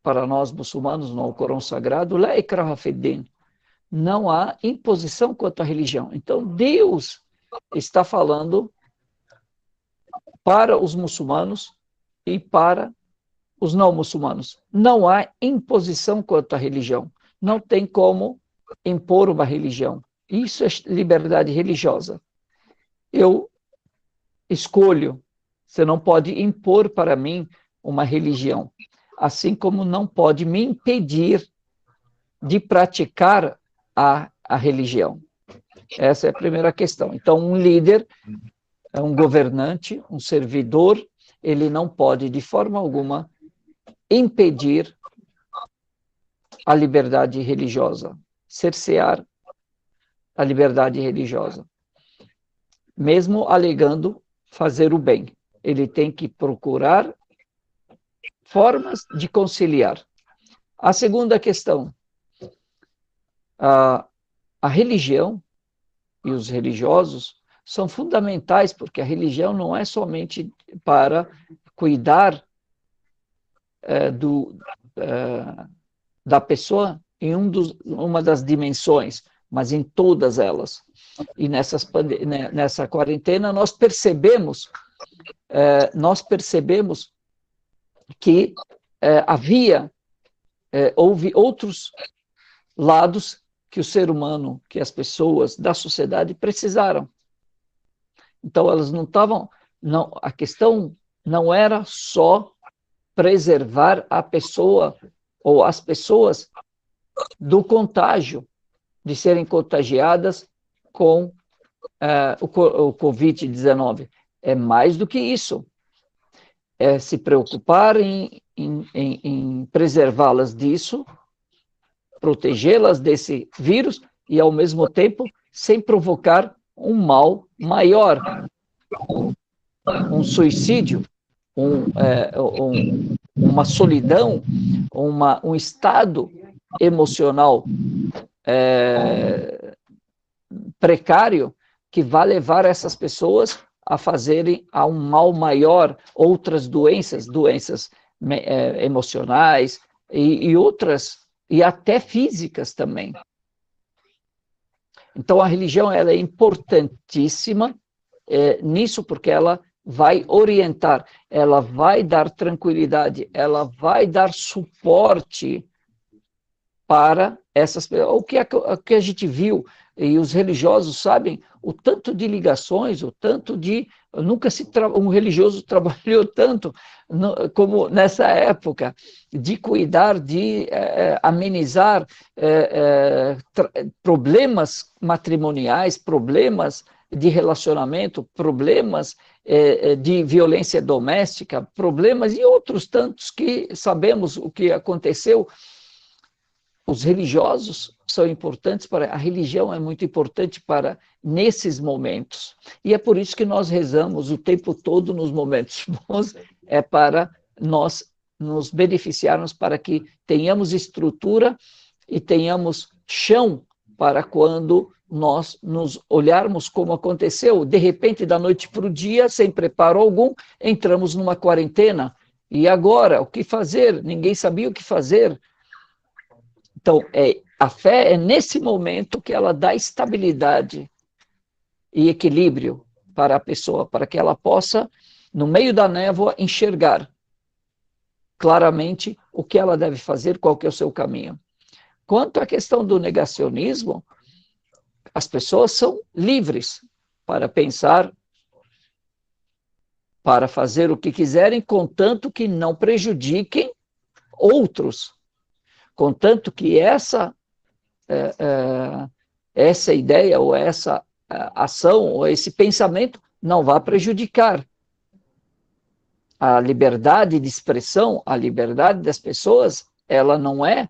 para nós muçulmanos no Alcorão Sagrado, La ikraha fid-din, não há imposição quanto à religião. Então, Deus está falando para os muçulmanos e para os não muçulmanos. Não há imposição quanto à religião. Não tem como impor uma religião. Isso é liberdade religiosa. Eu escolho. Você não pode impor para mim uma religião. Assim como não pode me impedir de praticar a religião. Essa é a primeira questão. Então, um líder, um governante, um servidor, ele não pode, de forma alguma, impedir a liberdade religiosa, cercear a liberdade religiosa, mesmo alegando fazer o bem. Ele tem que procurar formas de conciliar. A segunda questão, a religião e os religiosos são fundamentais, porque a religião não é somente para cuidar da pessoa em uma das dimensões, mas em todas elas. E nessa quarentena nós percebemos que houve outros lados que o ser humano, que as pessoas da sociedade precisaram. Então, elas não estavam... a questão não era só preservar a pessoa ou as pessoas do contágio, de serem contagiadas com o Covid-19. É mais do que isso. É se preocupar em preservá-las disso, protegê-las desse vírus e, ao mesmo tempo, sem provocar um mal maior, um suicídio, uma solidão, um estado emocional precário que vai levar essas pessoas a fazerem a um mal maior outras doenças emocionais e outras, e até físicas também. Então, a religião ela é importantíssima nisso, porque ela vai orientar, ela vai dar tranquilidade, ela vai dar suporte para essas pessoas. O que a gente viu, e os religiosos sabem, o tanto de ligações, o tanto de... um religioso trabalhou tanto como nessa época, de cuidar, de amenizar problemas matrimoniais, problemas de relacionamento, problemas de violência doméstica, problemas e outros tantos que sabemos o que aconteceu. Os religiosos são importantes a religião é muito importante para nesses momentos. E é por isso que nós rezamos o tempo todo nos momentos bons, é para nós nos beneficiarmos, para que tenhamos estrutura e tenhamos chão para quando nós nos olharmos como aconteceu, de repente, da noite para o dia, sem preparo algum, entramos numa quarentena. E agora, o que fazer? Ninguém sabia o que fazer. Então, a fé é nesse momento que ela dá estabilidade e equilíbrio para a pessoa, para que ela possa, no meio da névoa, enxergar claramente o que ela deve fazer, qual que é o seu caminho. Quanto à questão do negacionismo, as pessoas são livres para pensar, para fazer o que quiserem, contanto que não prejudiquem outros, contanto que essa ideia ou essa ação ou esse pensamento não vá prejudicar a liberdade de expressão, a liberdade das pessoas. Ela não é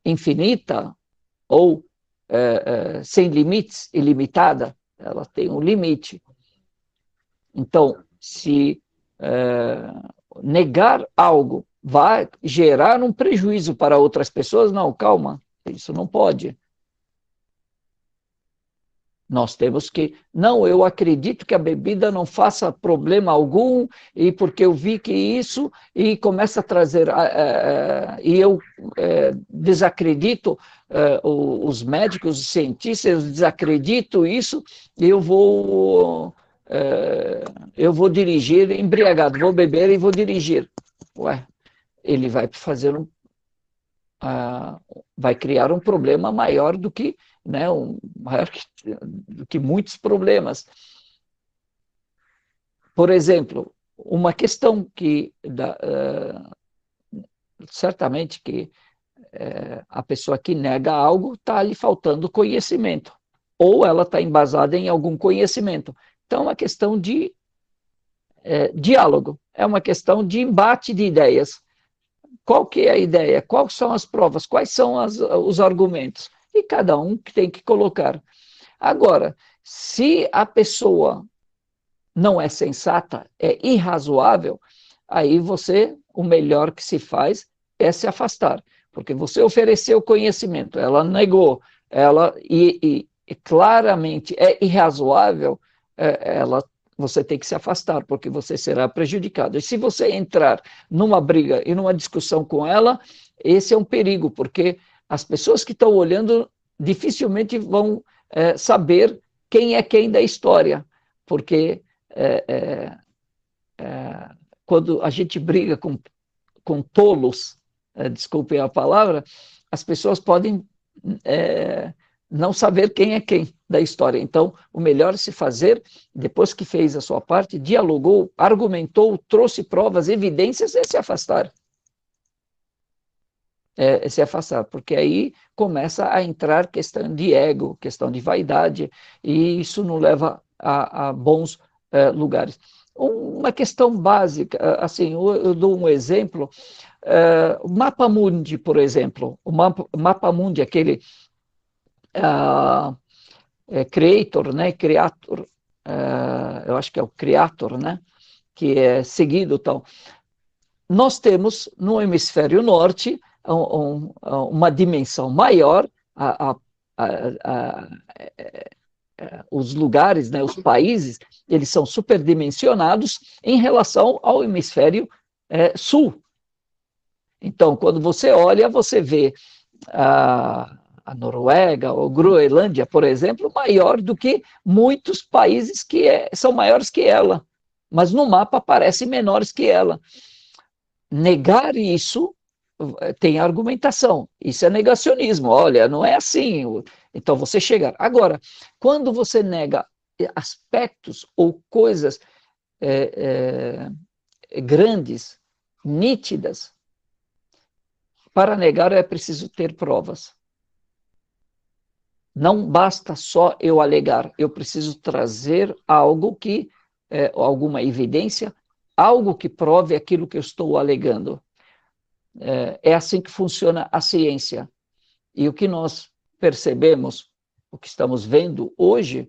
infinita ou sem limites, ilimitada, ela tem um limite. Então, se negar algo vai gerar um prejuízo para outras pessoas, não, calma, isso não pode. Nós temos que, não, eu acredito que a bebida não faça problema algum, e porque eu vi que isso, e começa a trazer, e eu desacredito os médicos, os cientistas, eu desacredito isso, e eu vou dirigir embriagado, vou beber e vou dirigir. Ué, ele vai fazer vai criar um problema maior do que, né, do que muitos problemas. Por exemplo, uma questão que certamente que a pessoa que nega algo está lhe faltando conhecimento, ou ela está embasada em algum conhecimento. Então, é uma questão de diálogo, é uma questão de embate de ideias. Qual que é a ideia? Quais são as provas? Quais são os argumentos? E cada um que tem que colocar. Agora, se a pessoa não é sensata, é irrazoável, aí o melhor que se faz é se afastar, porque você ofereceu conhecimento, ela negou, e claramente é irrazoável, você tem que se afastar, porque você será prejudicado. E se você entrar numa briga e numa discussão com ela, esse é um perigo, porque as pessoas que estão olhando dificilmente vão saber quem é quem da história, porque quando a gente briga com tolos, desculpem a palavra, as pessoas podem não saber quem é quem da história. Então, o melhor se fazer, depois que fez a sua parte, dialogou, argumentou, trouxe provas, evidências, é se afastar. Se afastar, porque aí começa a entrar questão de ego, questão de vaidade, e isso não leva a bons lugares. Uma questão básica, assim, eu dou um exemplo, o Mapa Mundi, por exemplo, o Mapa Mundi, aquele Creator, né? Creator, eu acho que é o Creator, né? Que é seguido tal. Nós temos no hemisfério norte uma dimensão maior, os lugares, né? Os países, eles são superdimensionados em relação ao hemisfério sul. Então, quando você olha, você vê a Noruega ou Groenlândia, por exemplo, maior do que muitos países que são maiores que ela, mas no mapa aparecem menores que ela. Negar isso tem argumentação, isso é negacionismo, olha, não é assim, então você chegar. Agora, quando você nega aspectos ou coisas grandes, nítidas, para negar é preciso ter provas. Não basta só eu alegar, eu preciso trazer algo alguma evidência, algo que prove aquilo que eu estou alegando. É assim que funciona a ciência. E o que nós percebemos, o que estamos vendo hoje,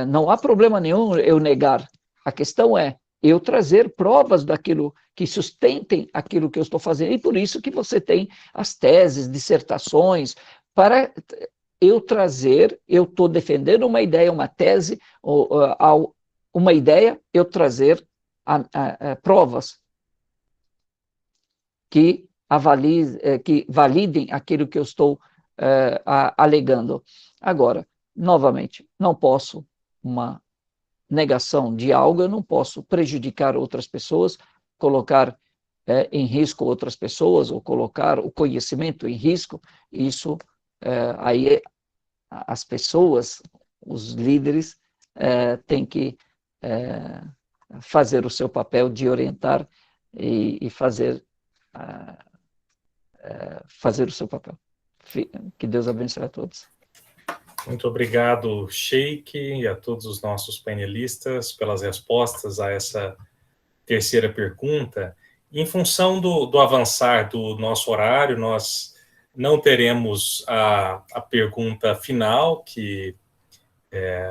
não há problema nenhum eu negar. A questão é eu trazer provas daquilo que sustentem aquilo que eu estou fazendo. E por isso que você tem as teses, dissertações, para eu trazer, eu estou defendendo uma ideia, uma tese, uma ideia, eu trazer provas que validem aquilo que eu estou alegando. Agora, novamente, não posso, uma negação de algo, eu não posso prejudicar outras pessoas, colocar em risco outras pessoas, ou colocar o conhecimento em risco, isso aí as pessoas, os líderes, têm que fazer o seu papel de orientar e fazer o seu papel. Que Deus abençoe a todos. Muito obrigado, Sheik, e a todos os nossos painelistas pelas respostas a essa terceira pergunta. Em função do avançar do nosso horário, nós não teremos a pergunta final que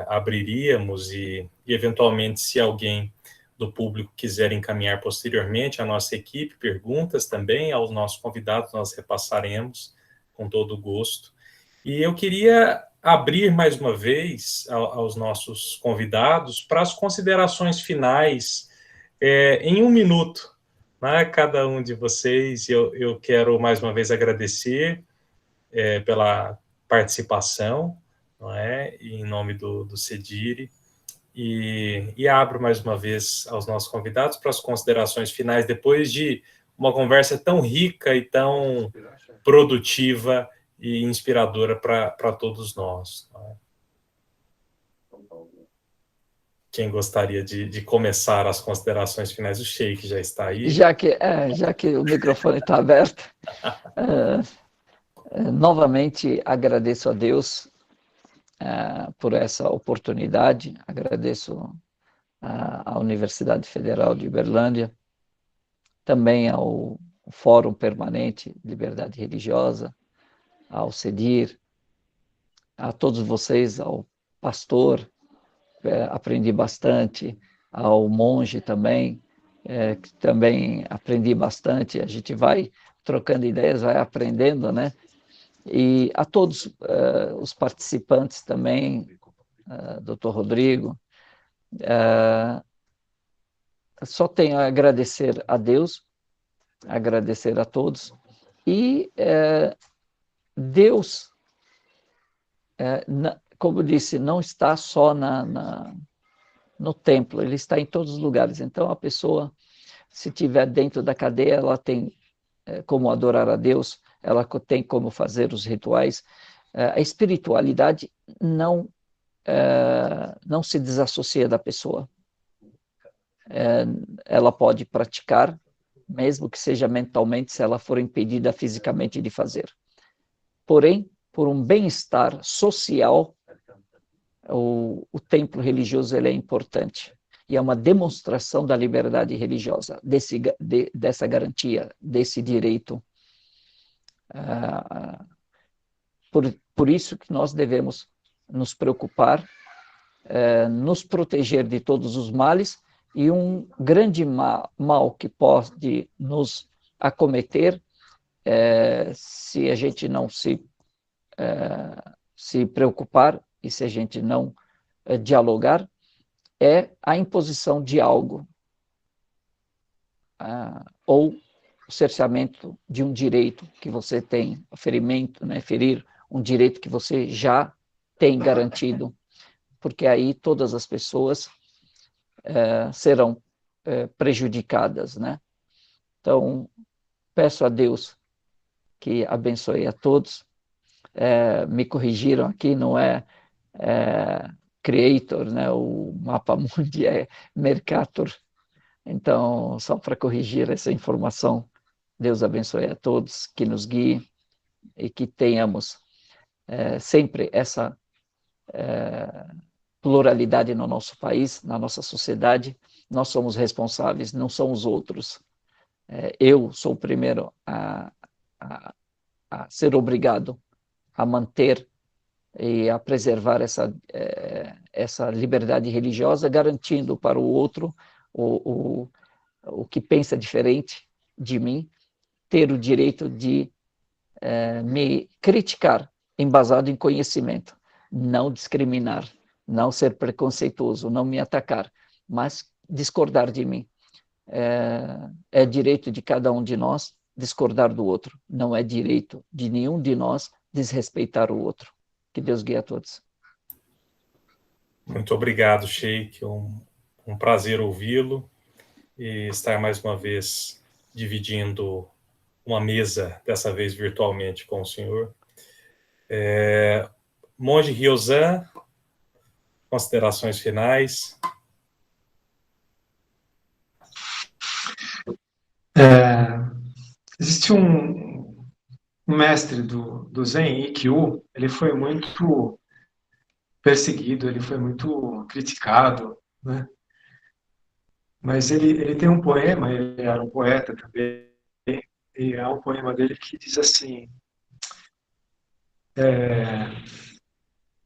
abriríamos e, eventualmente, se alguém do público quiser encaminhar posteriormente à nossa equipe perguntas também aos nossos convidados, nós repassaremos com todo gosto. E eu queria abrir mais uma vez aos nossos convidados para as considerações finais em 1 minuto, né, cada um de vocês. Eu quero mais uma vez agradecer pela participação, não é, em nome do CEDIRE, e abro mais uma vez aos nossos convidados para as considerações finais, depois de uma conversa tão rica e tão produtiva e inspiradora para todos nós. Não é? Quem gostaria de começar as considerações finais? O Sheik já está aí. Já que o microfone está aberto, novamente agradeço a Deus por essa oportunidade, agradeço à Universidade Federal de Uberlândia, também ao Fórum Permanente de Liberdade Religiosa, ao CEDIR, a todos vocês, ao pastor, aprendi bastante, ao monge também, que também aprendi bastante. A gente vai trocando ideias, vai aprendendo, né? E a todos os participantes também, Dr. Rodrigo, só tenho a agradecer a Deus, agradecer a todos, e Deus, como eu disse, não está só no templo, ele está em todos os lugares. Então, a pessoa, se estiver dentro da cadeia, ela tem como adorar a Deus, ela tem como fazer os rituais. A espiritualidade não se desassocia da pessoa. Ela pode praticar, mesmo que seja mentalmente, se ela for impedida fisicamente de fazer. Porém, por um bem-estar social, o templo religioso ele é importante. E é uma demonstração da liberdade religiosa, dessa garantia, desse direito. Por isso que nós devemos nos preocupar, nos proteger de todos os males, e um grande mal que pode nos acometer, se a gente não se preocupar e se a gente não dialogar, é a imposição de algo, ou o cerceamento de um direito que você tem, o ferimento, né, ferir um direito que você já tem garantido, porque aí todas as pessoas serão prejudicadas, né? Então, peço a Deus que abençoe a todos. Me corrigiram aqui, não é Creator, né? O Mapa Mundi é Mercator. Então, só para corrigir essa informação, Deus abençoe a todos, que nos guie e que tenhamos sempre essa pluralidade no nosso país, na nossa sociedade. Nós somos responsáveis, não são os outros. Eu sou o primeiro a ser obrigado a manter e a preservar essa liberdade religiosa, garantindo para o outro, o que pensa diferente de mim, ter o direito de me criticar, embasado em conhecimento, não discriminar, não ser preconceituoso, não me atacar, mas discordar de mim. É direito de cada um de nós discordar do outro, não é direito de nenhum de nós desrespeitar o outro. Que Deus guie a todos. Muito obrigado, Sheik, um prazer ouvi-lo. e estar mais uma vez dividindo uma mesa, dessa vez virtualmente, com o senhor. Monge Ryozan, considerações finais. Existe um mestre do Zen, Ikkyu, ele foi muito perseguido, ele foi muito criticado, né? Mas ele tem um poema, ele era um poeta também, e há um poema dele que diz assim,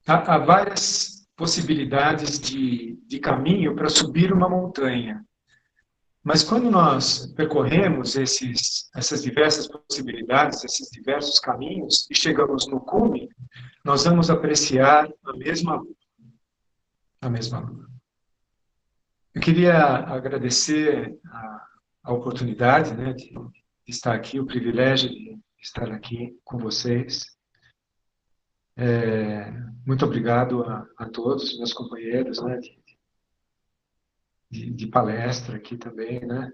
há várias possibilidades de caminho para subir uma montanha, mas quando nós percorremos essas diversas possibilidades, esses diversos caminhos, e chegamos no cume, nós vamos apreciar a mesma luz. A mesma luz. Eu queria agradecer a oportunidade, né, de estar aqui, o privilégio de estar aqui com vocês. Muito obrigado a todos, meus companheiros, né, de palestra aqui também, né,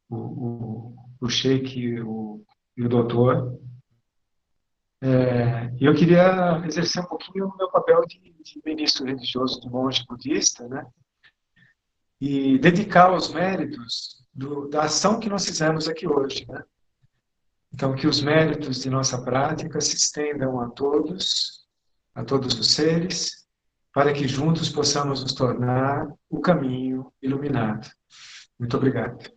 o Sheik e o doutor. E eu queria exercer um pouquinho o meu papel de ministro religioso, de monge budista, né, e dedicar os méritos da ação que nós fizemos aqui hoje, né. Então, que os méritos de nossa prática se estendam a todos os seres, para que juntos possamos nos tornar o caminho iluminado. Muito obrigado.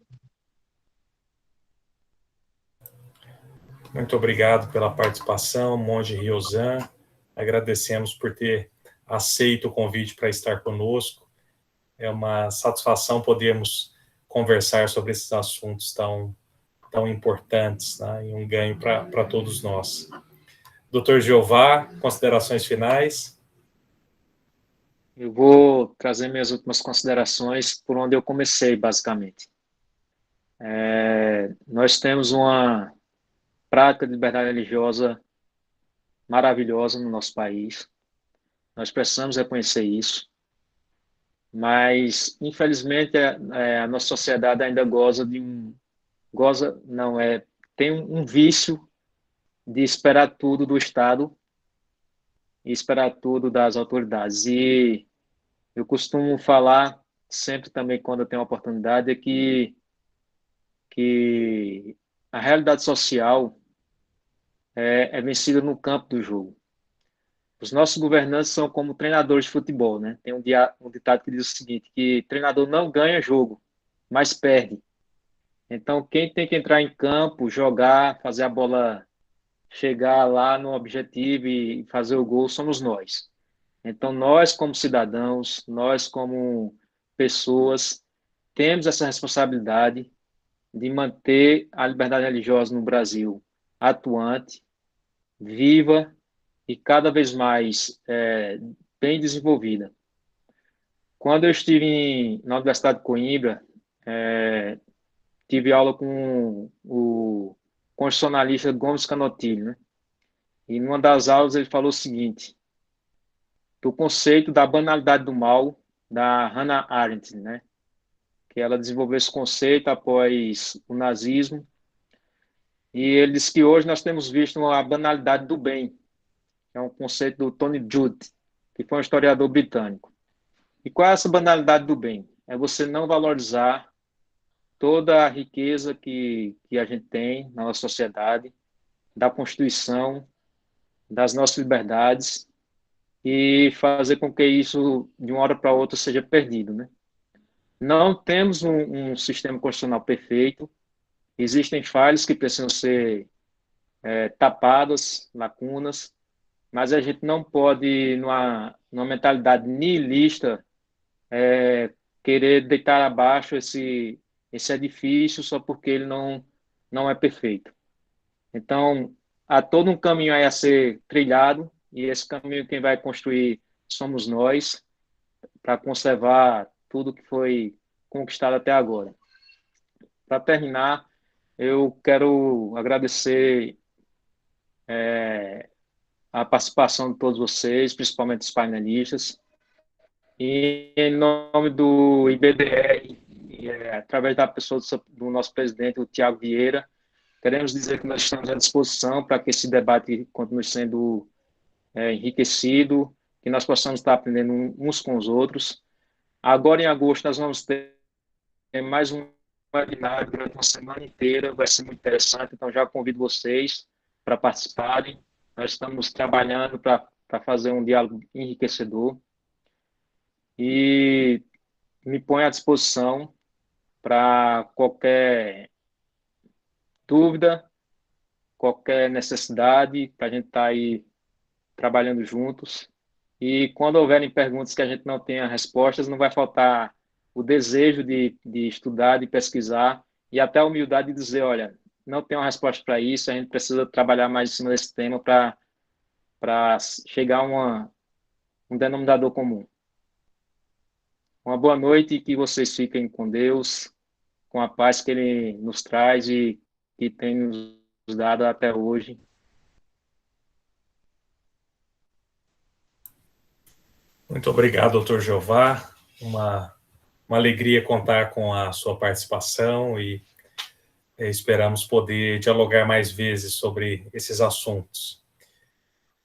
Muito obrigado pela participação, Monge Ryozan. Agradecemos por ter aceito o convite para estar conosco. É uma satisfação podermos conversar sobre esses assuntos tão importantes, né, e um ganho para todos nós. Dr. Jeová, considerações finais? Eu vou trazer minhas últimas considerações por onde eu comecei, basicamente. Nós temos uma prática de liberdade religiosa maravilhosa no nosso país. Nós precisamos reconhecer isso. Mas, infelizmente, a nossa sociedade ainda tem um vício de esperar tudo do Estado e esperar tudo das autoridades. E eu costumo falar, sempre também quando eu tenho a oportunidade, que a realidade social é vencida no campo do jogo. Os nossos governantes são como treinadores de futebol, né? Tem um ditado que diz o seguinte, que treinador não ganha jogo, mas perde. Então, quem tem que entrar em campo, jogar, fazer a bola chegar lá no objetivo e fazer o gol somos nós. Então, nós como cidadãos, nós como pessoas, temos essa responsabilidade de manter a liberdade religiosa no Brasil atuante, viva e cada vez mais bem desenvolvida. Quando eu estive na Universidade de Coimbra, tive aula com o constitucionalista Gomes Canotilho, né? E numa das aulas ele falou o seguinte, do conceito da banalidade do mal, da Hannah Arendt, né? Que ela desenvolveu esse conceito após o nazismo, e ele disse que hoje nós temos visto a banalidade do bem, que é um conceito do Tony Judd, que foi um historiador britânico. E qual é essa banalidade do bem? É você não valorizar toda a riqueza que a gente tem na nossa sociedade, da Constituição, das nossas liberdades, e fazer com que isso, de uma hora para outra, seja perdido, né? Não temos um sistema constitucional perfeito, existem falhas que precisam ser tapadas, lacunas, mas a gente não pode, numa mentalidade nihilista, querer deitar abaixo esse edifício só porque ele não é perfeito. Então, há todo um caminho aí a ser trilhado, e esse caminho quem vai construir somos nós, para conservar tudo que foi conquistado até agora. Para terminar, eu quero agradecer a participação de todos vocês, principalmente os painelistas, e em nome do IBDR através da pessoa do nosso presidente, o Tiago Vieira, queremos dizer que nós estamos à disposição para que esse debate continue sendo enriquecido, que nós possamos estar aprendendo uns com os outros. Agora, em agosto, nós vamos ter mais um webinar durante uma semana inteira, vai ser muito interessante, então já convido vocês para participarem. Nós estamos trabalhando para fazer um diálogo enriquecedor e me ponho à disposição para qualquer dúvida, qualquer necessidade, para a gente estar aí trabalhando juntos. E quando houverem perguntas que a gente não tenha respostas, não vai faltar o desejo de estudar, de pesquisar e até a humildade de dizer, olha, não tem uma resposta para isso, a gente precisa trabalhar mais em cima desse tema para chegar a um denominador comum. Uma boa noite e que vocês fiquem com Deus, com a paz que Ele nos traz e que tem nos dado até hoje. Muito obrigado, doutor Jeová. Uma alegria contar com a sua participação e esperamos poder dialogar mais vezes sobre esses assuntos.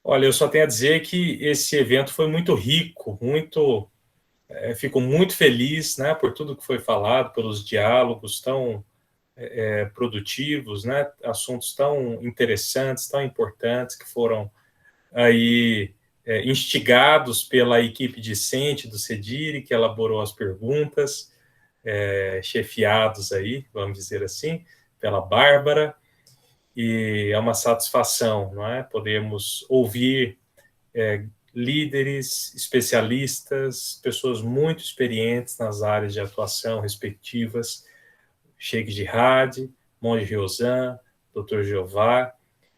Olha, eu só tenho a dizer que esse evento foi muito rico, fico muito feliz, né, por tudo que foi falado, pelos diálogos tão produtivos, né, assuntos tão interessantes, tão importantes que foram aí instigados pela equipe discente do CEDIRE, que elaborou as perguntas, chefiados aí, vamos dizer assim, pela Bárbara, e é uma satisfação, não é? Podemos ouvir líderes, especialistas, pessoas muito experientes nas áreas de atuação respectivas, Sheikh Jihad, Monge Riozan, Dr. Jeová,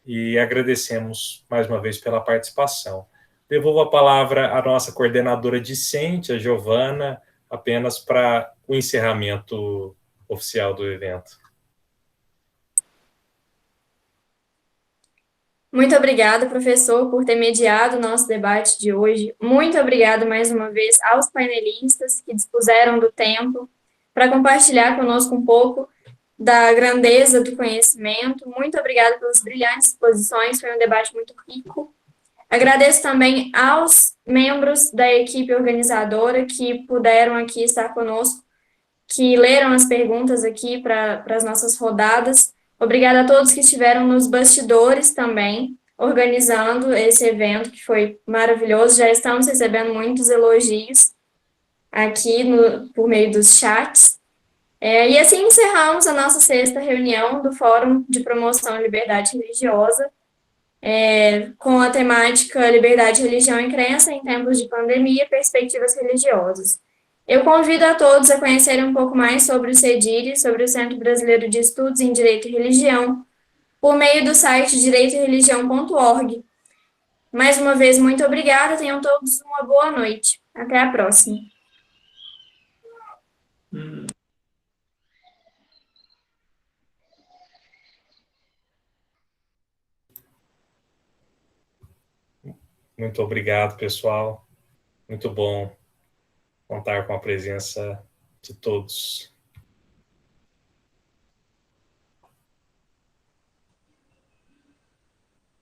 e agradecemos mais uma vez pela participação. Devolvo a palavra à nossa coordenadora discente, a Giovana, apenas para o encerramento oficial do evento. Muito obrigada, professor, por ter mediado o nosso debate de hoje. Muito obrigada mais uma vez aos painelistas que dispuseram do tempo para compartilhar conosco um pouco da grandeza do conhecimento. Muito obrigada pelas brilhantes exposições, foi um debate muito rico. Agradeço também aos membros da equipe organizadora que puderam aqui estar conosco, que leram as perguntas aqui para as nossas rodadas. Obrigada a todos que estiveram nos bastidores também, organizando esse evento, que foi maravilhoso. Já estamos recebendo muitos elogios aqui por meio dos chats. E assim encerramos a nossa 6ª reunião do Fórum de Promoção à Liberdade Religiosa, com a temática Liberdade, Religião e Crença em Tempos de Pandemia e Perspectivas Religiosas. Eu convido a todos a conhecerem um pouco mais sobre o CEDIRE, sobre o Centro Brasileiro de Estudos em Direito e Religião, por meio do site direitoreligião.org. Mais uma vez, muito obrigada, tenham todos uma boa noite. Até a próxima. Muito obrigado, pessoal. Muito bom contar com a presença de todos.